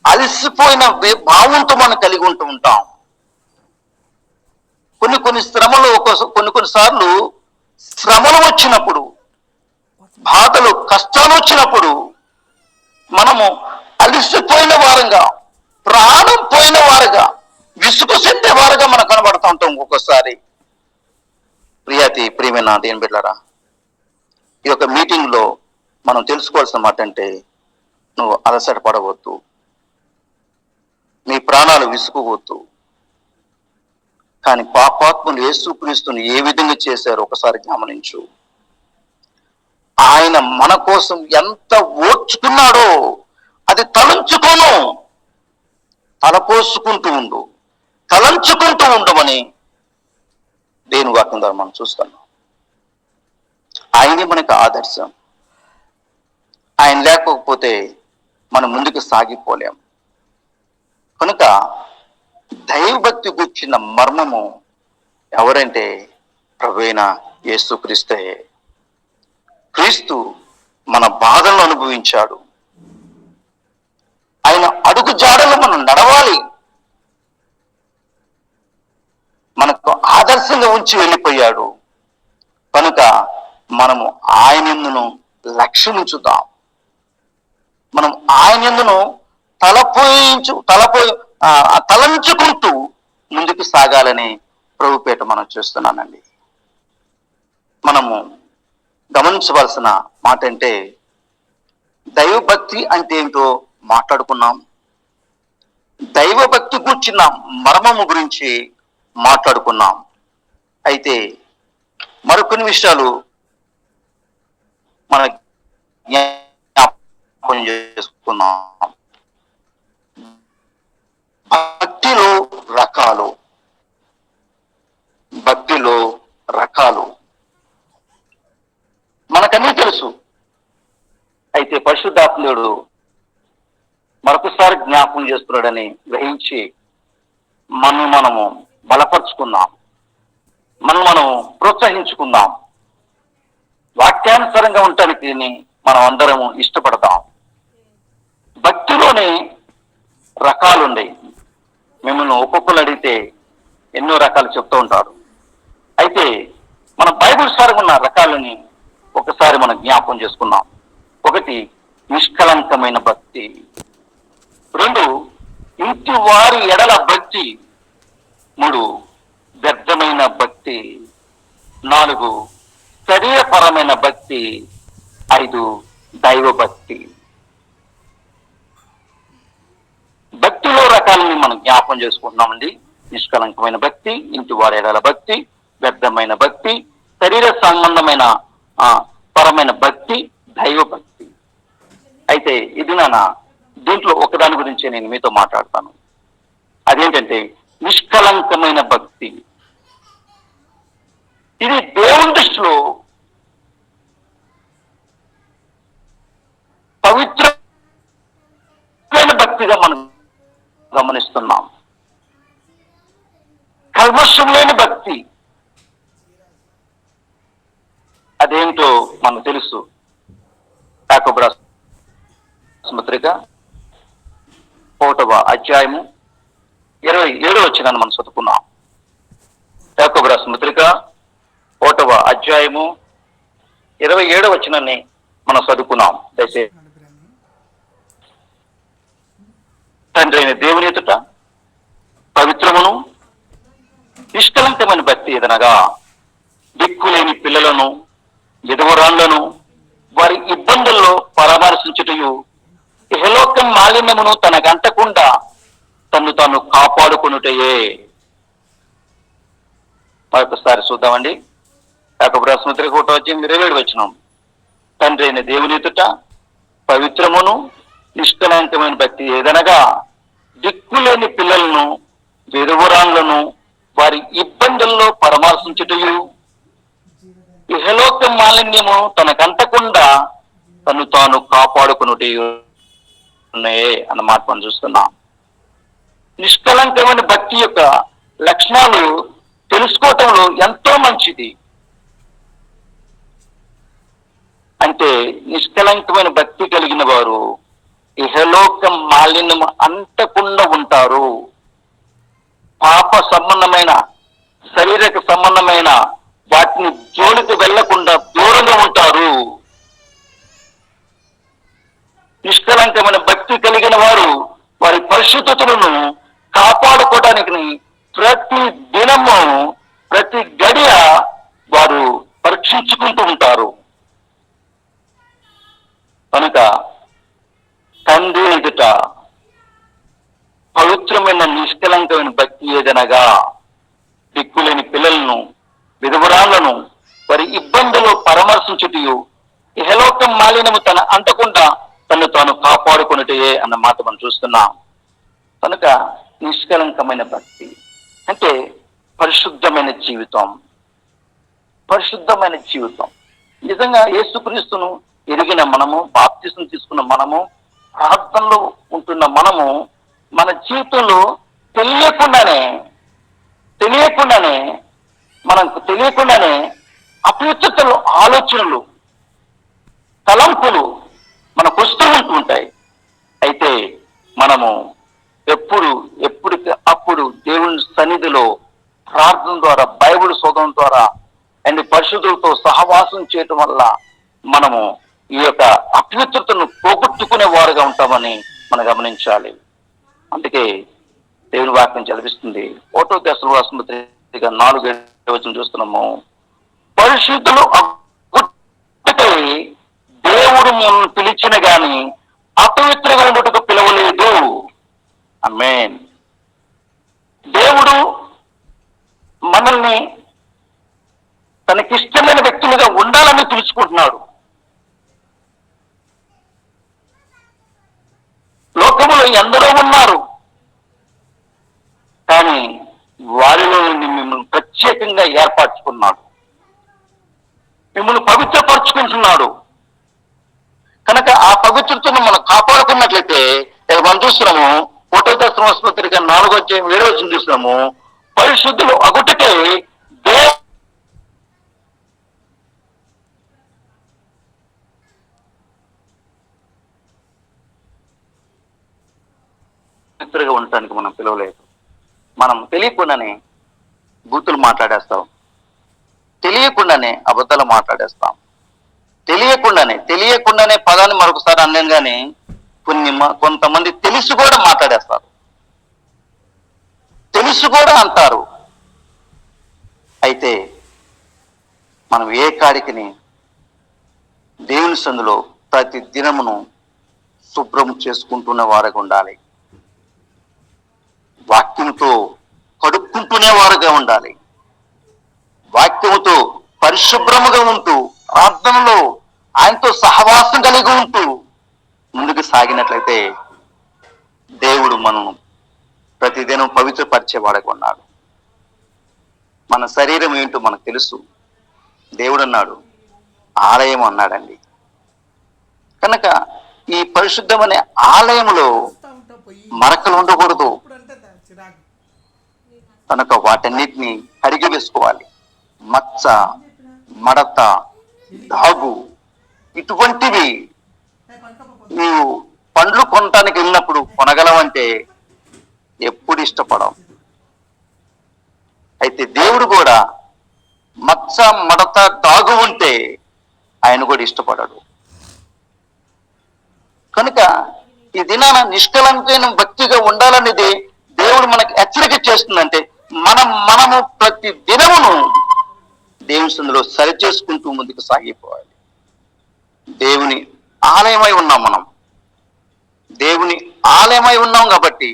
అలసిపోయిన భావంతో మనం కలిగి ఉంటూ ఉంటాం. కొన్ని శ్రమలు కొన్నిసార్లు శ్రమలు వచ్చినప్పుడు, బాధలు కష్టాలు వచ్చినప్పుడు మనము అలిసిపోయిన వారుగా, ప్రాణం పోయిన వారుగా, విసుగు చెందే వారుగా మనం కనబడుతూ ఉంటాం ఒక్కొక్కసారి. ప్రియమైన దేని బిడ్డలారా, ఈ యొక్క మీటింగ్ లో మనం తెలుసుకోవాల్సిన మాట అంటే, నువ్వు అలసట పడవద్దు, నీ ప్రాణాలు విసుగువద్దు. కానీ పాపాత్ములు యేసుక్రీస్తుని ఏ విధంగా చేశారో ఒకసారి గమనించు. ఆయన మన కోసం ఎంత ఓర్చుకున్నాడో అది తలంచుకోను, తలపోసుకుంటూ ఉండు, తలంచుకుంటూ ఉండమని దేవుని వాక్యం ద్వారా మనం చూస్తున్నాం. ఆయనే మనకు ఆదర్శం. ఆయన లేకపోతే మనం ముందుకు సాగిపోలేం. కనుక దైవభక్తి గుర్చిన మర్మము ఎవరంటే ప్రభువైన యేసుక్రీస్తే. క్రీస్తు మన బాధలను అనుభవించాడు. ఆయన అడుగు జాడలు మనం నడవాలి. మనకు ఆదర్శంగా ఉంచి వెళ్ళిపోయాడు. కనుక మనము ఆయనందును లక్ష్యముంచుదాం. మనం ఆయనందును తలంచుకుంటూ ముందుకు సాగాలని ప్రభుపేట మనం చూస్తున్నానండి. మనము గమనించవలసిన మాట అంటే, దైవభక్తి అంటే ఏంటో మాట్లాడుకున్నాం. దైవభక్తి కూర్చున్న మర్మము గురించి మాట్లాడుకున్నాం. అయితే మరికొన్ని విషయాలు మన జ్ఞాపకం చేసుకున్నాం. భక్తిలో రకాలు. భక్తిలో రకాలు మనకన్నీ తెలుసు. అయితే పరిశుద్ధాత్ముడు మరొకసారి జ్ఞాపకం చేస్తున్నాడని గ్రహించి మనము బలపరుచుకుందాం, మనం ప్రోత్సహించుకుందాం. వాక్యానుసారంగా ఉండటానికి మనం అందరము ఇష్టపడతాం. భక్తిలోనే రకాలుండే. మిమ్మల్ని ఒక్కొక్కరు అడిగితే ఎన్నో రకాలు చెప్తూ ఉంటారు. అయితే మన బైబిల్ సార్ ఉన్న రకాలని ఒకసారి మనం జ్ఞాపకం చేసుకున్నాం. 1, నిష్కలంకమైన భక్తి. 2, ఇంటి వారి ఎడల భక్తి. 3, వ్యర్థమైన భక్తి. 4, శరీరపరమైన భక్తి. 5, దైవ భక్తి. భక్తిలో రకాలని మనం జ్ఞాపకం చేసుకుంటున్నామండి. నిష్కలంకమైన భక్తి, ఇంటి వారి ఎడల భక్తి, వ్యర్థమైన భక్తి, శరీర సంబంధమైన పరమైన భక్తి, దైవ భక్తి. అయితే ఇది దీంట్లో ఒకదాని గురించి నేను మీతో మాట్లాడతాను. అదేంటంటే నిష్కలంకమైన భక్తి. ఇది దేవుని దృష్టిలో ఎక్కువగా మనం గమనిస్తున్నాం. కల్మషం లేని భక్తి అదేంటో మనకు తెలుసు. యాకోబు రాసిన పత్రిక 1వ అధ్యాయము 27వ వచనాన్ని మనం చదువుకున్నాం. యాకోబు రాసిన పత్రిక 1వ అధ్యాయము 27వ వచనాన్ని మనం చదువుకున్నాం. దయచేసి తండ్రి అయిన దేవుని ఎదుట పవిత్రమును నిష్కలంకమైన భక్తి ఏదనగా దిక్కులేని పిల్లలను, విధవరాళ్లను వారి ఇబ్బందుల్లో పరామర్శించుటయు, ఇహలోకం మాలిన్యమును తనకంటకుండా తను తాను కాపాడుకొనుటయే. మరొకసారి చూద్దామండి. యాకోబు రాసిన పత్రిక 1వ అధ్యాయం 27వ వచనం. తండ్రి అయిన దేవుని ఎదుట పవిత్రమును నిష్కలంకమైన భక్తి ఏదనగా దిక్కులేని పిల్లలను, విధవరాళ్లను వారి ఇబ్బందుల్లో పరామర్శించుటయు, ఇహలోక మాలిన్యము తనకంటకుండా తను తాను కాపాడుకున్నటయు ఉన్నాయే అన్న మాట మనం చూస్తున్నాం. నిష్కలంకమైన భక్తి యొక్క లక్షణాలు తెలుసుకోవటంలో ఎంతో మంచిది. అంటే నిష్కలంకమైన భక్తి కలిగిన వారు ఇహలోక మాలిన్యం అంటకుండా ఉంటారు. పాప సంబంధమైన, శారీరక సంబంధమైన వాటిని జోలికి వెళ్లకుండా దూరంగా ఉంటారు. నిష్కలంకమైన భక్తి కలిగిన వారు వారి పరిశుద్ధతలను కాపాడుకోవడానికి ప్రతి దినము, ప్రతి గడియ వారు పరీక్షించుకుంటూ ఉంటారు. కనుక తండ్రి ఎదుట పవిత్రమైన నిష్కలంకమైన భక్తి ఏదనగా దిక్కులేని పిల్లలను, విధవరాళ్లను వారి ఇబ్బందులు పరామర్శించుటయు, ఇహలోకం మాలిన్యము తన అంటకుండా తను తాను కాపాడుకున్నటే అన్న మాట మనం చూస్తున్నాం. కనుక నిష్కలంకమైన భక్తి అంటే పరిశుద్ధమైన జీవితం. పరిశుద్ధమైన జీవితం నిజంగా యేసుక్రీస్తును ఎరిగిన మనము, బాప్తిసం తీసుకున్న మనము, ప్రార్థనలో ఉంటున్న మనము, మన జీవితంలో మనకు తెలియకుండానే అపవిత్రతలు, ఆలోచనలు, తలంపులు మనకు వస్తూ ఉంటాయి. అయితే మనము ఎప్పటికప్పుడు దేవుని సన్నిధిలో ప్రార్థన ద్వారా, బైబిల్ చదవడం ద్వారా అండ్ పరిశుద్ధులతో సహవాసం చేయటం వల్ల మనము ఈ యొక్క అపవిత్రతను పోగొట్టుకునే వారుగా ఉంటామని మనం గమనించాలి. అందుకే దేవుని వాక్యం చదివిస్తుంది. 1వ దశలోనిక 4వ వచనం చూస్తున్నాము. పరిశుద్ధులు దేవుడు మనల్ని పిలిచిన గాని అపవిత్రంగా ఉండటకు పిలవలేదు. ఆమేన్. దేవుడు మనల్ని తనకిష్టమైన వ్యక్తులుగా ఉండాలని పిలుచుకుంటున్నాడు. లోకములో ఎందరో ఉన్నారు, కానీ వారిలో నుండి మిమ్మల్ని ప్రత్యేకంగా ఏర్పరచుకున్నాడు, మిమ్మల్ని పవిత్రపరుచుకుంటున్నాడు. కనుక ఆ పవిత్రతను మనం కాపాడుకున్నట్లయితే మనం చూస్తున్నాము. 1వ దశలోనిక 4వ అధ్యాయం 7వ వచనం చూస్తున్నాము. పరిశుద్ధులు అగుటకే పవిత్రంగా ఉండటానికి మనం పిలవలేదు. మనం తెలియకుండానే బూతులు మాట్లాడేస్తాం, తెలియకుండానే అబద్ధాలు మాట్లాడేస్తాం, తెలియకుండానే పదాన్ని మరొకసారి అన్నాను కానీ కొంతమంది తెలిసి కూడా మాట్లాడేస్తారు, తెలిసి కూడా అంటారు. అయితే మనం ఏ కాడికిని దేవుని సందులో ప్రతి దినమును శుభ్రం చేసుకుంటున్న వారుగా ఉండాలి. వాక్యంతో కడుక్కుంటూనే వారుగా ఉండాలి. వాక్యముతో పరిశుభ్రముగా ఉంటూ, ప్రార్థనలో ఆయనతో సహవాసం కలిగి ఉంటూ ముందుకు సాగినట్లయితే దేవుడు మనం ప్రతిదినం పవిత్రపరిచేవాడుగా ఉన్నాడు. మన శరీరం ఏంటో మనకు తెలుసు. దేవుడు అన్నాడు, ఆలయం అన్నాడండి. కనుక ఈ పరిశుద్ధమనే ఆలయంలో మరకలు ఉండకూడదు. ఇప్పుడంటే చిరాకు. కనుక వాటన్నిటిని కడిగి వేసుకోవాలి. మచ్చ, మడత, దాగు ఇటువంటివి నీవు పండ్లు కొనటానికి వెళ్ళినప్పుడు కొనగలవంటే ఎప్పుడు ఇష్టపడవు. అయితే దేవుడు కూడా మచ్చ, మడత, దాగు ఉంటే ఆయన కూడా ఇష్టపడడు. కనుక ఈ దినాన నిష్కలంకైన భక్తిగా ఉండాలనేది దేవుడు మనకి హెచ్చరిక చేస్తుందంటే మనము ప్రతి దినమును దేవుని సందులో సరి చేసుకుంటూ ముందుకు సాగిపోవాలి. దేవుని ఆలయమై ఉన్నాం మనం. దేవుని ఆలయమై ఉన్నాం కాబట్టి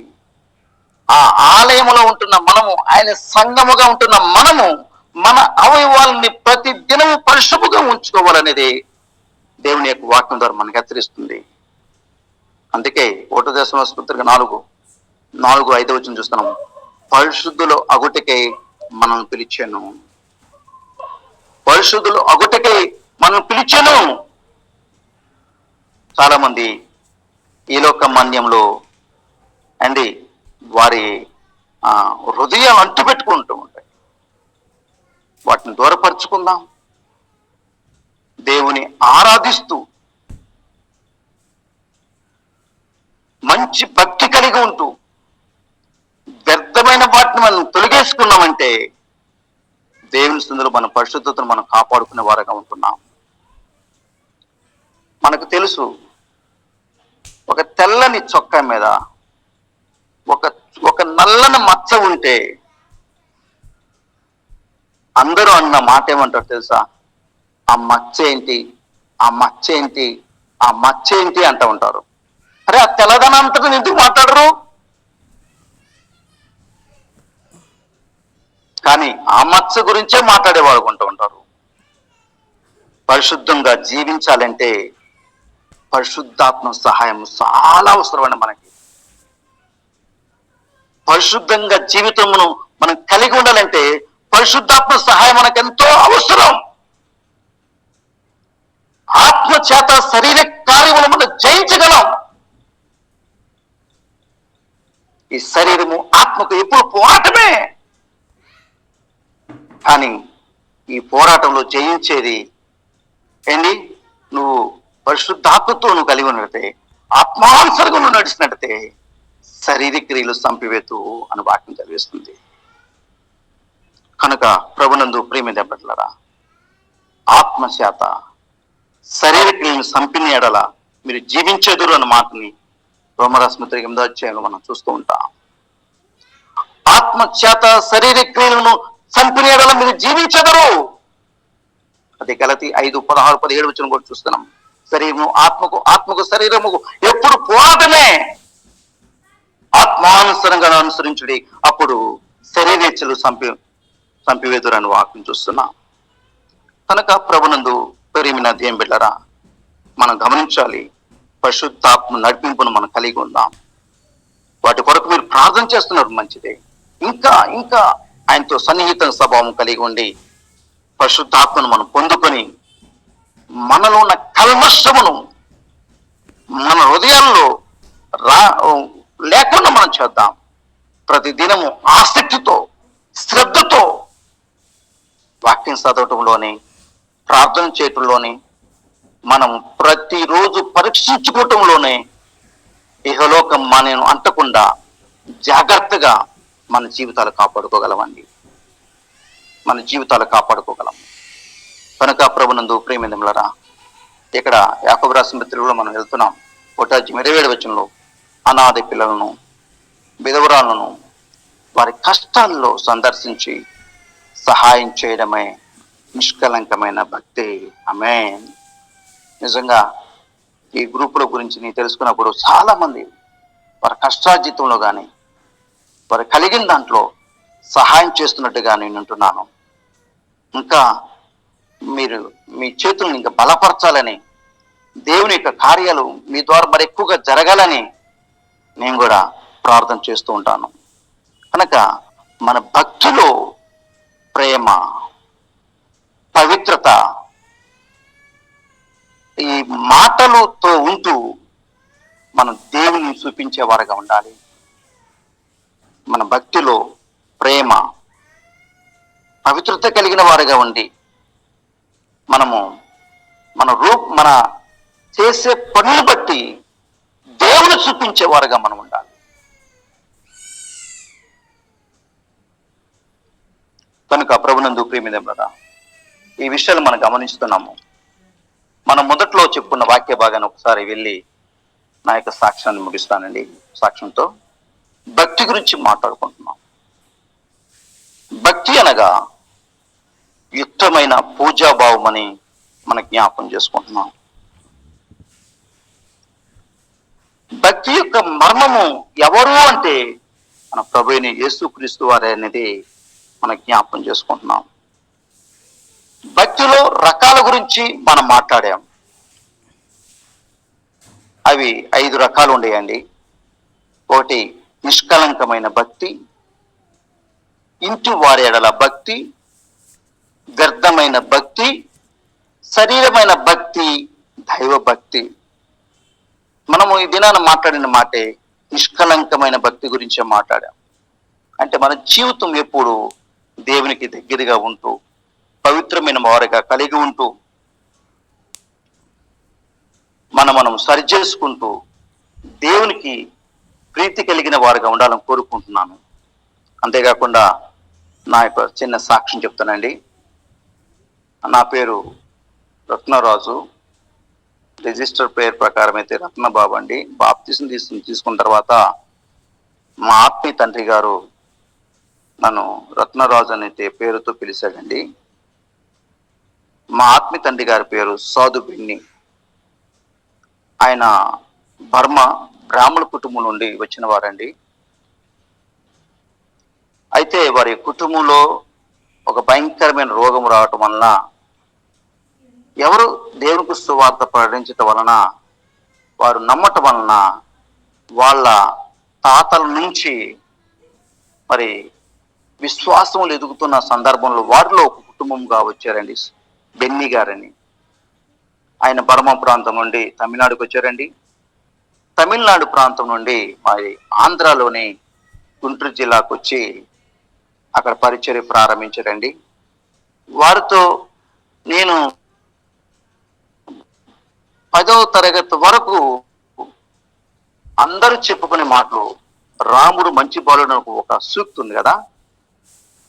ఆ ఆలయములో ఉంటున్న మనము, ఆయన సంఘముగా ఉంటున్న మనము మన అవయవాలని ప్రతి దినము పరిశుభ్రంగా ఉంచుకోవాలనేది దేవుని యొక్క వాక్యం ద్వారా మనకు హెచ్చరిస్తుంది. అందుకే 1 దశలోనిపత్రిక 4:5 వచనం చూస్తున్నాము. పరిశుద్ధులు అగుటకై మనం పిలిచాను. పరిశుద్ధులు అగుటకై మనం పిలిచాను. చాలా మంది ఈ లోక మాన్యంలో అండి వారి హృదయాలు అంటు పెట్టుకుంటూ ఉంటాయి. వాటిని దూరపరుచుకుందాం. దేవుని ఆరాధిస్తూ మంచి భక్తి కలిగి ఉంటూ వ్యర్థమైన వాటిని మనం తొలగేసుకున్నామంటే దేవుని సందులో మన పరిశుద్ధతను మనం కాపాడుకునే వారుగా ఉంటున్నాం. మనకు తెలుసు, ఒక తెల్లని చొక్కా మీద ఒక నల్లని మచ్చ ఉంటే అందరూ అన్న మాట ఏమంటారు తెలుసా? ఆ మచ్చ ఏంటి, ఆ మచ్చ ఏంటి, ఆ మచ్చ ఏంటి అంటూ ఉంటారు. అరే, ఆ తెల్లదనంతటా ఎందుకు మాట్లాడరు? కానీ ఆ మచ్చ గురించే మాట్లాడేవాడు కొంటూ ఉంటారు. పరిశుద్ధంగా జీవించాలంటే పరిశుద్ధాత్మ సహాయం చాలా అవసరమైన మనకి. పరిశుద్ధంగా జీవితమును మనం కలిగి ఉండాలంటే పరిశుద్ధాత్మ సహాయం మనకు ఎంతో అవసరం. ఆత్మ చేత శరీర కార్యములు మనం జయించగలం. ఈ శరీరము ఆత్మకు ఎప్పుడు పోరాటమే. కానీ ఈ పోరాటంలో జయించేది ఏంటి? నువ్వు పరిశుద్ధాత్మతో నువ్వు కలిగి ఉన్నట్టే, ఆత్మానుసరంగా నువ్వు నడిచినట్టే శారీరక క్రియలు సంపివేతు అని వాక్యం చదివేస్తుంది. కనుక ప్రభునందు ప్రియమైన బిడ్డలారా, ఆత్మశాత శరీర క్రియలను సంపిన ఎడల మీరు జీవించేదురు అన్న మాటని రోమరాస్మృతికి 8వ అధ్యాయంలో మనం చూస్తూ ఉంటాం. ఆత్మచేత శరీర క్రియలను సంపిన ఎడల మీరు జీవించెదరు. అది గలతీ 5:16-17 వచనం కూడా చూస్తున్నాం. శరీరము ఆత్మకు శరీరముకు ఎప్పుడు పోరాటమే. ఆత్మానుసరంగా అనుసరించుడి, అప్పుడు శరీరేచ్ఛలు సంపివేదురని వాక్యం చూస్తున్నాం. కనుక ప్రభునందు ప్రియమైన దేవుని బిడ్డలారా, మనం గమనించాలి, పరిశుద్ధాత్మ నడిపింపును మనం కలిగి ఉందాం. వాటి కొరకు మీరు ప్రార్థన చేస్తున్నారు, మంచిదే. ఇంకా ఇంకా ఆయనతో సన్నిహిత స్వభావం కలిగి ఉండి పరిశుద్ధాత్మను మనం పొందుకొని మనలో ఉన్న కల్మషమును మన హృదయాల్లో లేకుండా మనం చేద్దాం. ప్రతిదినము ఆసక్తితో, శ్రద్ధతో వాక్యం చదవటంలోని, ప్రార్థన చేయటంలోని, మనం ప్రతిరోజు పరీక్షించుకోవటంలోనే ఇహలోకం మనను అంటకుండా జాగ్రత్తగా మన జీవితాలు కాపాడుకోగలమండి. మన జీవితాలు కాపాడుకోగలం. కనుక ప్రభునందు ప్రియమిందములరా, ఇక్కడ యాకోబు రాసిన పత్రికలో మనం వెళ్తున్నాం. 1:27 వచనంలో అనాథ పిల్లలను, విధవరాలను వారి కష్టాల్లో సందర్శించి సహాయం చేయడమే నిష్కలంకమైన భక్తి. ఆమేన్. నిజంగా ఈ గ్రూపుల గురించి నేను తెలుసుకున్నప్పుడు చాలా మంది వారి కష్టార్జితంలో కానీ వారు కలిగిన దాంట్లో సహాయం చేస్తున్నట్టుగా నేను వింటున్నాను. ఇంకా మీరు మీ చేతులను ఇంకా బలపరచాలని, దేవుని యొక్క కార్యాలు మీ ద్వారా మరి ఎక్కువగా జరగాలని నేను కూడా ప్రార్థన చేస్తూ ఉంటాను. కనుక మన భక్తిలో ప్రేమ, పవిత్రత, ఈ మాటలతో ఉంటూ మనం దేవుని చూపించేవారుగా ఉండాలి. మన భక్తిలో ప్రేమ, పవిత్రత కలిగిన వారుగా ఉండి మనము మన చేసే పనులు బట్టి దేవుని చూపించేవారుగా మనం ఉండాలి. కనుక ప్రభునందు ప్రియమైన బ్రదరా, ఈ విషయాలు మనం గమనిస్తున్నాము. మనం మొదట్లో చెప్పుకున్న వాక్య భాగాన్ని ఒకసారి వెళ్ళి నా యొక్క సాక్ష్యాన్ని ముగిస్తానండి. సాక్ష్యంతో భక్తి గురించి మాట్లాడుకుంటున్నాం. భక్తి అనగా యుక్తమైన పూజాభావం అని మన జ్ఞాపం చేసుకుంటున్నాం. భక్తి యొక్క మర్మము ఎవరు అంటే మన ప్రభువైన యేసుక్రీస్తు వారే అనేది మన జ్ఞాపం చేసుకుంటున్నాం. భక్తిలో రకాల గురించి మనం మాట్లాడాం. అవి 5 రకాలు ఉండేయండి. ఒకటి నిష్కలంకమైన భక్తి, ఇంటి వారి ఎడల భక్తి, వ్యర్థమైన భక్తి, శరీరమైన భక్తి, దైవ భక్తి. మనము ఈ దినాన మాట్లాడిన మాటే నిష్కలంకమైన భక్తి గురించే మాట్లాడాం. అంటే మన జీవితం ఎప్పుడు దేవునికి దగ్గరగా ఉంటూ పవిత్రమైన వారిగా కలిగి ఉంటూ మనం సరి చేసుకుంటూ దేవునికి ప్రీతి కలిగిన వారుగా ఉండాలని కోరుకుంటున్నాను. అంతేకాకుండా నా యొక్క చిన్న సాక్ష్యం చెప్తానండి. నా పేరు రత్నరాజు. రిజిస్టర్ పేరు ప్రకారం అయితే రత్నబాబు అండి. బాప్తిసం తీసుకున్న తర్వాత మా ఆత్మీయ తండ్రి గారు నన్ను రత్నరాజు అనే పేరుతో పిలిచాడండి. మా ఆత్మీయ తండ్రి గారి పేరు సాధు బిన్ని. ఆయన బర్మా బ్రాహ్మణ కుటుంబం నుండి వచ్చిన వారండి. అయితే వారి కుటుంబంలో ఒక భయంకరమైన రోగం రావటం వలన ఎవరు దేవునికి సువార్త ప్రకటించటం వలన, వారు నమ్మటం వలన వాళ్ళ తాతల నుంచి మరి విశ్వాసములు ఎదుగుతున్న సందర్భంలో వారిలో ఒక కుటుంబంగా వచ్చారండి బెన్నీ గారని. ఆయన బర్మా ప్రాంతం నుండి తమిళనాడుకు వచ్చారండి. తమిళనాడు ప్రాంతం నుండి మరి ఆంధ్రాలోని గుంటూరు జిల్లాకు వచ్చి అక్కడ పరిచర్య ప్రారంభించారండి. వారితో నేను 10వ తరగతి వరకు అందరూ చెప్పుకునే మాటలు, రాముడు మంచి బాలుడు ఒక సూక్తి ఉంది కదా,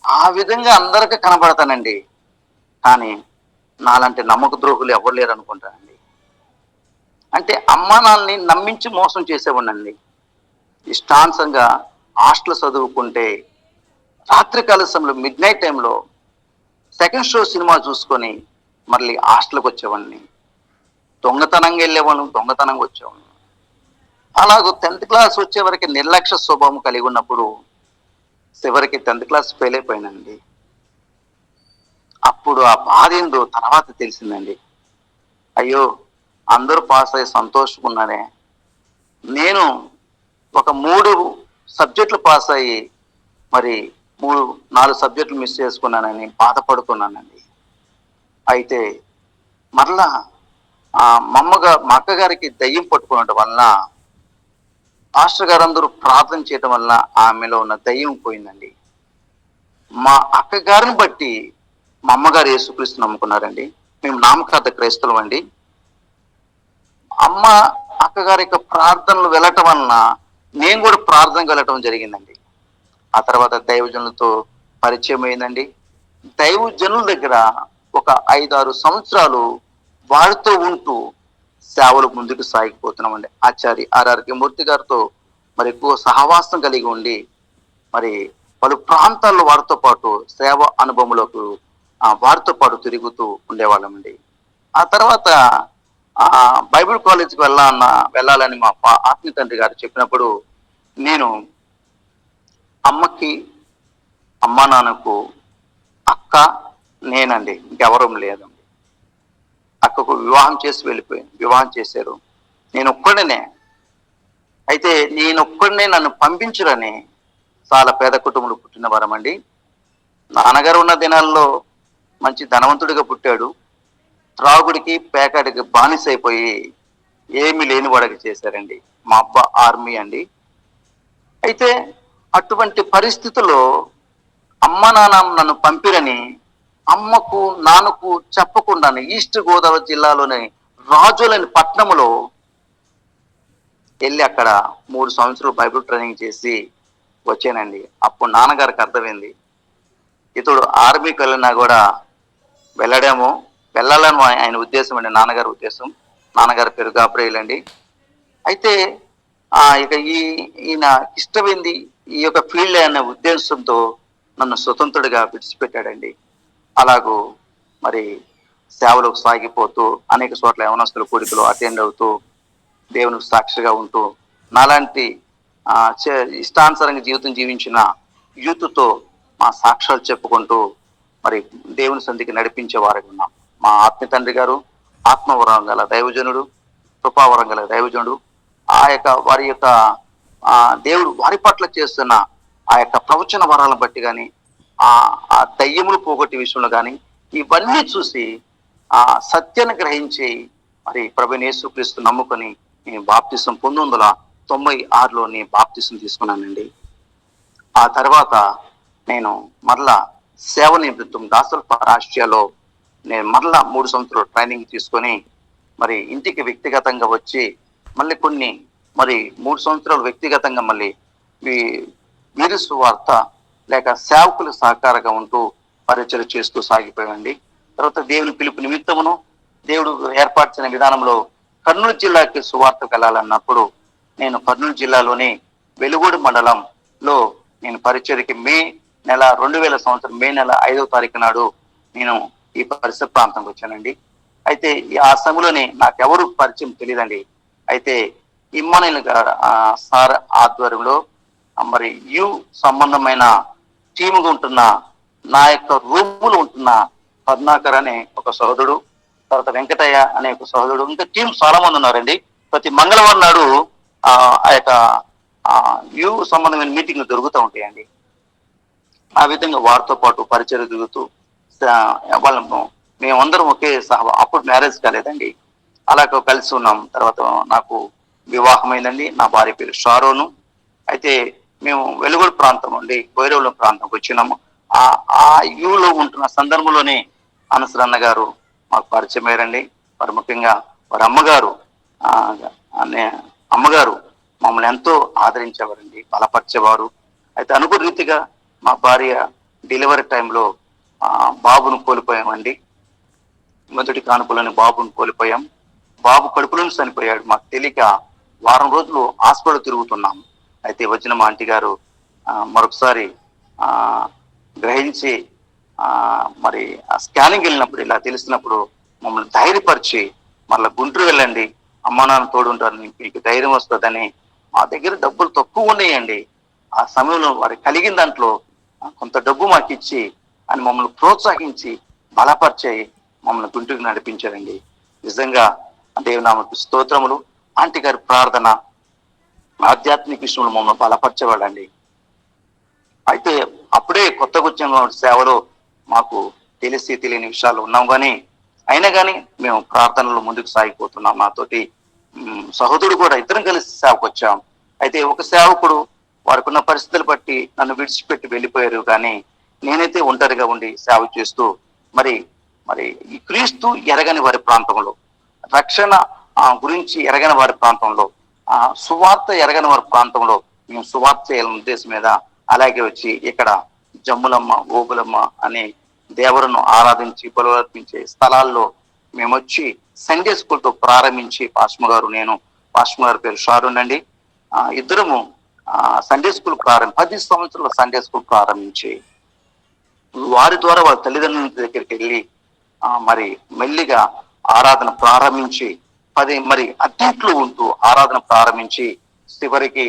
ఆ విధంగా అందరికీ కనబడతానండి. కానీ నాలాంటి నమ్మక ద్రోహులు ఎవరు లేరు అనుకుంటానండి. అంటే అమ్మా నాన్నని నమ్మించి మోసం చేసేవాడినండి. ఇష్టాంశంగా హాస్టల్ చదువుకుంటే రాత్రికాల సమయంలో మిడ్ నైట్ టైంలో సెకండ్ షో సినిమా చూసుకొని మళ్ళీ హాస్టల్కి వచ్చేవాడిని. దొంగతనంగా వెళ్ళేవాళ్ళం, దొంగతనంగా వచ్చేవాళ్ళం. అలాగూ 10th క్లాస్ వచ్చే వరకు నిర్లక్ష్య స్వభావం కలిగి ఉన్నప్పుడు చివరికి 10th క్లాస్ ఫెయిల్ అయిపోయినండి. అప్పుడు ఆ బాధ ఏందో తర్వాత తెలిసిందండి. అయ్యో, అందరూ పాస్ అయ్యి సంతోషంగా ఉన్నారే, నేను ఒక 3 సబ్జెక్టులు పాస్ అయ్యి మరి 4 సబ్జెక్టులు మిస్ చేసుకున్నానని బాధపడుతున్నానండి. అయితే మరలా మా అక్కగారికి దయ్యం పట్టుకోవడం వలన పాస్టర్ గారు అందరూ ప్రార్థన చేయడం వలన ఆమెలో ఉన్న దయ్యం పోయిందండి. మా అక్కగారిని బట్టి మా అమ్మగారు యేసుక్రీస్తు నమ్ముకున్నారండి. మేము నామకార్థ క్రైస్తవం అండి. అక్కగారి యొక్క ప్రార్థనలు వెళ్ళటం వలన నేను కూడా ప్రార్థనకు వెళ్ళటం జరిగిందండి. ఆ తర్వాత దైవజనులతో పరిచయం అయిందండి. దైవజనుల దగ్గర ఒక 5-6 సంవత్సరాలు వారితో ఉంటూ సేవలు ముందుకు సాగిపోతున్నామండి. ఆచార్య ఆర్ఆర్కే మూర్తి గారితో మరి ఎక్కువ సహవాసం కలిగి ఉండి మరి పలు ప్రాంతాల్లో వారితో పాటు సేవ అనుభవంలోకి వారితో పాటు తిరుగుతూ ఉండేవాళ్ళమండి. ఆ తర్వాత బైబిల్ కాలేజీకి వెళ్ళాలని మా ఆత్మీయ తండ్రి గారు చెప్పినప్పుడు నేను అమ్మా నాన్నకు అక్క నేనండి, ఇంకెవరూ లేదండి. అక్కకు వివాహం చేశారు. నేను ఒక్కడినే. అయితే నేనొక్కడినే నన్ను పంపించురని చాలా పేద కుటుంబంలో పుట్టిన వారమండి. నాన్నగారు ఉన్న దినాల్లో మంచి ధనవంతుడిగా పుట్టాడు. త్రాగుడికి పేకాడికి బానిసైపోయి ఏమీ లేని వాడికి చేశారండి. మా అబ్బా ఆర్మీ అండి. అయితే అటువంటి పరిస్థితుల్లో అమ్మ నాన్న నన్ను పంపిరని అమ్మకు నాన్నకు చెప్పకుండానే ఈస్ట్ గోదావరి జిల్లాలోని రాజులని పట్టణంలో వెళ్ళి అక్కడ 3 సంవత్సరాలు బైబిల్ ట్రైనింగ్ చేసి వచ్చానండి. అప్పుడు నాన్నగారికి అర్థమైంది, ఇతడు ఆర్మీకి వెళ్ళినా కూడా వెళ్ళడేమో, వెళ్ళాలని ఆయన ఉద్దేశం అండి, నాన్నగారి ఉద్దేశం. నాన్నగారి పేరు గాబ్రియల్ అండి. అయితే ఇక ఈయన ఇష్టమైంది ఈ యొక్క ఫీల్డ్ అనే ఉద్దేశంతో నన్ను స్వతంత్రుడిగా విడిచిపెట్టాడండి. అలాగూ మరి సేవలకు సాగిపోతూ అనేక చోట్ల యవనస్తుల కూడికలు అటెండ్ అవుతూ దేవునికి సాక్షిగా ఉంటూ నాలాంటి ఇష్టానుసారంగా జీవితం జీవించిన యూత్తో మా సాక్ష్యాలు చెప్పుకుంటూ మరి దేవుని సంధికి నడిపించే వారికి ఉన్నాం. మా ఆత్మీయ తండ్రి గారు ఆత్మవరం గల దైవజనుడు, కృపావరం గల దైవజనుడు, వారి యొక్క దేవుడు వారి పట్ల చేస్తున్న ఆ యొక్క ప్రవచన వరాలను బట్టి కానీ ఆ దయ్యములు పోగొట్టే విషయంలో కానీ ఇవన్నీ చూసి ఆ సత్యాన్ని గ్రహించి మరి ప్రభువైన యేసుక్రీస్తు నమ్ముకొని నేను బాప్తిసం 1996లో బాప్తిసం తీసుకున్నానండి. ఆ తర్వాత నేను మరలా సేవ నిమిత్తం దాసల్ప ఆస్ట్రియాలో నేను మరలా 3 సంవత్సరాలు ట్రైనింగ్ తీసుకొని మరి ఇంటికి వ్యక్తిగతంగా వచ్చి మళ్ళీ కొన్ని 3 సంవత్సరాలు వ్యక్తిగతంగా మళ్ళీ వీరి సువార్త లేక సేవకులు సహకారంగా ఉంటూ పరిచయం చేస్తూ సాగిపోయామండి. తర్వాత దేవుని పిలుపు నిమిత్తమును దేవుడు ఏర్పరిచిన విధానంలో కర్నూలు జిల్లాకి సువార్తకు వెళ్ళాలన్నప్పుడు నేను కర్నూలు జిల్లాలోని వెలుగోడు మండలంలో నేను పరిచర్యకి మే నెల 2000 మే నెల 5వ తారీఖు నాడు నేను ఈ పరిసర ప్రాంతంకి వచ్చానండి. అయితే ఆ సమయంలోనే నాకెవరు పరిచయం తెలియదండి. అయితే ఇమ్మానుయేల్ గారు సార్ ఆధ్వర్యంలో మరి సంబంధమైన టీముగా ఉంటున్న నా యొక్క రూములో ఉంటున్న పద్మాకర్ అనే ఒక సహోదరుడు, తర్వాత వెంకటయ్య అనే ఒక సహోదరుడు, ఇంకా టీం చాలా మంది ఉన్నారండి. ప్రతి మంగళవారం నాడు ఆ యొక్క సంబంధమైన మీటింగ్లు జరుగుతూ ఉంటాయండి. ఆ విధంగా వారితో పాటు పరిచయం జరుగుతూ వాళ్ళము మేమందరం ఒకే అప్పుడు మ్యారేజ్ కాలేదండి, అలాగ కలిసి ఉన్నాం. తర్వాత నాకు వివాహమైందండి. నా భార్య పేరు షారోను. అయితే మేము వెలుగోడు ప్రాంతం అండి, భైరవుల ప్రాంతంకి వచ్చినాము. ఆ యూలో ఉంటున్న సందర్భంలోనే అనసరన్న గారు మాకు పరిచయం అయ్యారండి. వారు ముఖ్యంగా వారి అమ్మగారు మమ్మల్ని ఎంతో ఆదరించేవారండి, బలపరిచేవారు. అయితే అనుకున్న రీతిగా మా భార్య డెలివరీ టైంలో బాబును కోల్పోయామండి. మొదటి కానుకలోని బాబును కోల్పోయాం. బాబు కడుపులోనే చనిపోయాడు. మాకు తెలియక వారం రోజులు హాస్పిటల్ తిరుగుతున్నాం. అయితే వచ్చిన మా ఆంటీ గారు మరొకసారి గ్రహించి మరి ఆ స్కానింగ్ వెళ్ళినప్పుడు ఇలా తెలిసినప్పుడు మమ్మల్ని ధైర్యపరిచి మళ్ళీ గుంటూరు వెళ్ళండి, అమ్మా నాన్న తోడుంటారని, మీకు ధైర్యం వస్తుందని. మా దగ్గర డబ్బులు తక్కువ ఉన్నాయండి. ఆ సమయంలో వారి కలిగిన దాంట్లో కొంత డబ్బు మాకు ఇచ్చి అని మమ్మల్ని ప్రోత్సహించి బలపరిచి మమ్మల్ని గుంటూరుకి నడిపించారండి. నిజంగా దేవునామకు స్తోత్రములు. ఆంటీ గారి ప్రార్థన ఆధ్యాత్మిక విషయంలో మమ్మల్ని బలపరిచేవాడండి. అయితే అప్పుడే కొత్తగా వచ్చిన సేవలో మాకు తెలియని విషయాలు ఉన్నాం, కానీ అయినా కానీ మేము ప్రార్థనలో ముందుకు సాగిపోతున్నాం. నాతోటి సహోదరుడు కూడా ఇద్దరం కలిసి సేవకు వచ్చాం. అయితే ఒక సేవకుడు వారికి ఉన్న పరిస్థితులు బట్టి నన్ను విడిచిపెట్టి వెళ్ళిపోయారు, కానీ నేనైతే ఒంటరిగా ఉండి సేవ చేస్తూ మరి ఈ క్రీస్తు ఎరగని వారి ప్రాంతంలో, రక్షణ గురించి ఎరగని వారి ప్రాంతంలో, సువార్త ఎరగని వారి ప్రాంతంలో మేము సువార్త చేయాలనే ఉద్దేశం మీద అలాగే వచ్చి ఇక్కడ జమ్ములమ్మ, ఓబులమ్మ అనే దేవరును ఆరాధించి బలువర్పించే స్థలాల్లో మేము వచ్చి సండే స్కూల్తో ప్రారంభించి పాస్మ గారు, నేను, పాస్మ గారి పేరు షారూన్ అండి, ఇద్దరము సండే స్కూల్ 10 సంవత్సరాల సండే స్కూల్ ప్రారంభించి వారి ద్వారా వాళ్ళ తల్లిదండ్రుల దగ్గరికి వెళ్ళి మరి మెల్లిగా ఆరాధన ప్రారంభించి మరి అద్దెంట్లో ఉంటూ ఆరాధన ప్రారంభించి చివరికి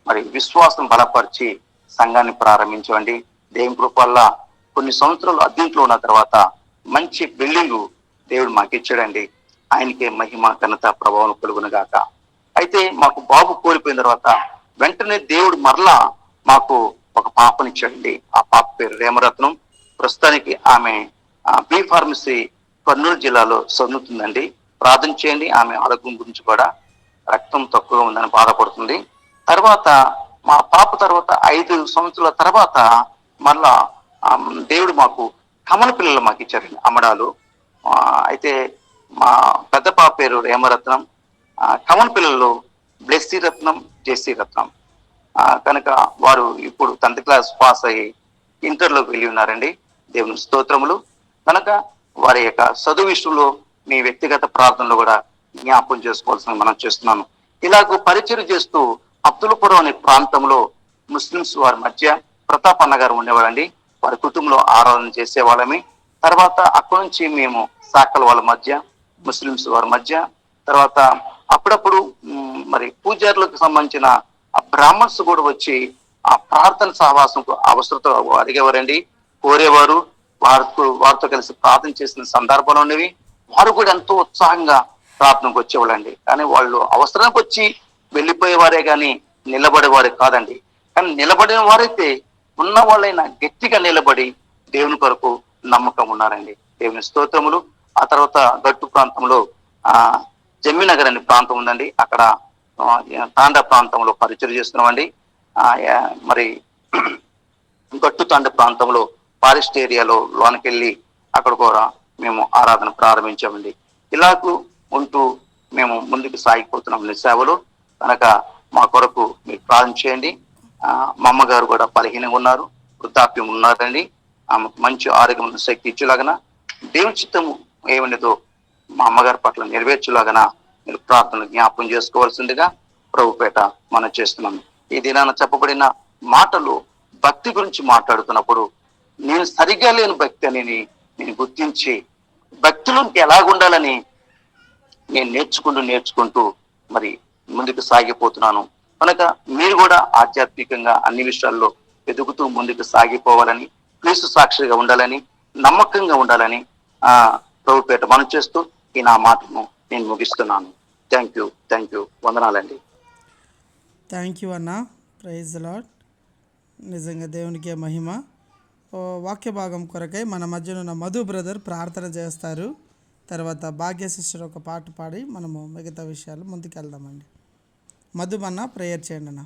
మరి విశ్వాసం బలపరిచి సంఘాన్ని ప్రారంభించండి. దేవుని కృప వల్ల కొన్ని సంవత్సరాలు అద్దెంట్లో ఉన్న తర్వాత మంచి బిల్డింగ్ దేవుడు మాకు ఇచ్చాడండి. ఆయనకే మహిమ, ఘనత, ప్రభావం కలుగును గాక. అయితే మాకు బాబు కోల్పోయిన తర్వాత వెంటనే దేవుడు మరలా మాకు ఒక పాపనిచ్చాడండి. ఆ పాప పేరు రేమరత్నం. ప్రస్తుతానికి ఆమె బి ఫార్మసీ కర్నూలు జిల్లాలో చదువుతుందండి. ప్రార్థన చేయండి ఆమె ఆరోగ్యం గురించి కూడా. రక్తం తక్కువ ఉందని బాధపడుతుంది. తర్వాత మా పాప తర్వాత 5 సంవత్సరాల తర్వాత మళ్ళా దేవుడు మాకు కమల పిల్లలు మాకు ఇచ్చారండి, అమ్మడాలు. అయితే మా పెద్ద పాప పేరు రేమరత్నం, కమల పిల్లలు బ్లెస్సీ రత్నం, జెస్సీ రత్నం. కనుక వారు ఇప్పుడు 10th క్లాస్ పాస్ అయ్యి ఇంటర్లోకి వెళ్ళి ఉన్నారండి. దేవుని స్తోత్రములు. కనుక వారి యొక్క చదువు విషయంలో మీ వ్యక్తిగత ప్రార్థనలు కూడా జ్ఞాపకం చేసుకోవాల్సిన మనం చేస్తున్నాను. ఇలాగ పరిచయం చేస్తూ అబ్దుల్పురం అనే ప్రాంతంలో ముస్లిమ్స్ వారి మధ్య ప్రతాప్ అన్న గారు ఉండేవాళ్ళండి. వారి కుటుంబంలో ఆరాధన చేసేవాళ్ళమి. తర్వాత అక్కడి నుంచి మేము సాకల వాళ్ళ మధ్య, ముస్లిమ్స్ వారి మధ్య, తర్వాత అప్పుడప్పుడు మరి పూజారులకు సంబంధించిన ఆ బ్రాహ్మణ్స్ కూడా వచ్చి ఆ ప్రార్థన సహవాసంకు అవసరత అడిగేవారండి, కోరేవారు. వారితో కలిసి ప్రార్థన చేసిన సందర్భాలు ఉండేవి. వారు కూడా ఎంతో ఉత్సాహంగా ప్రార్థనకు వచ్చేవాళ్ళండి. కానీ వాళ్ళు అవసరానికి వచ్చి వెళ్ళిపోయేవారే కానీ నిలబడేవారే కాదండి. కానీ నిలబడిన వారైతే ఉన్న వాళ్ళైనా గట్టిగా నిలబడి దేవుని కొరకు నమ్మకం ఉన్నారండి. దేవుని స్తోత్రములు. ఆ తర్వాత గట్టు ప్రాంతంలో జమ్మినగర్ అనే ప్రాంతం ఉందండి. అక్కడ తాండా ప్రాంతంలో పరిచయం చేస్తున్నామండి. మరి గట్టు తాండ ప్రాంతంలో ఫారెస్ట్ ఏరియాలో లోనకెళ్ళి అక్కడ కూడా మేము ఆరాధన ప్రారంభించామండి. ఇలాగూ ఉంటూ మేము ముందుకు సాగిపోతున్నాం సేవలు. కనుక మా కొరకు మీరు ప్రార్థన చేయండి. మా అమ్మగారు కూడా బలహీనంగా ఉన్నారు, వృద్ధాప్యం ఉన్నారండి. ఆమెకు మంచి ఆరోగ్యం శక్తి ఇచ్చేలాగన దేవుని చిత్తము ఏమనేదో మా అమ్మగారి పట్ల నెరవేర్చేలాగన మీరు ప్రార్థన జ్ఞాపకం చేసుకోవాల్సిందిగా ప్రభుపేట మనం చేస్తున్నాం. ఈ దినాన చెప్పబడిన మాటలు భక్తి గురించి మాట్లాడుతున్నప్పుడు నేను సరిగ్గా లేని భక్తి అని నేను గుర్తించి భక్తులకు ఎలాగుండాలని నేను నేర్చుకుంటూ మరి ముందుకు సాగిపోతున్నాను. కనుక మీరు కూడా ఆధ్యాత్మికంగా అన్ని విషయాల్లో ఎదుగుతూ ముందుకు సాగిపోవాలని, క్రీస్తు సాక్షిగా ఉండాలని, నమ్మకంగా ఉండాలని ప్రభుపేట మనం చేస్తూ ఈ నా మాటను నేను ముగిస్తున్నాను. Thank you. వందనాలండి. థ్యాంక్ యూ అన్న. Praise the lord. నిజంగా దేవునికే మహిమ. వాక్య భాగం కొరకై మన మధ్యన ఉన్న మధు బ్రదర్ ప్రార్థన చేస్తారు. తర్వాత భాగ్య సిస్టర్ ఒక పాట పాడి మనము మిగతా విషయాలు ముందుకు వెళ్దామండి. మధు అన్న ప్రేయర్ చేయండి అన్న.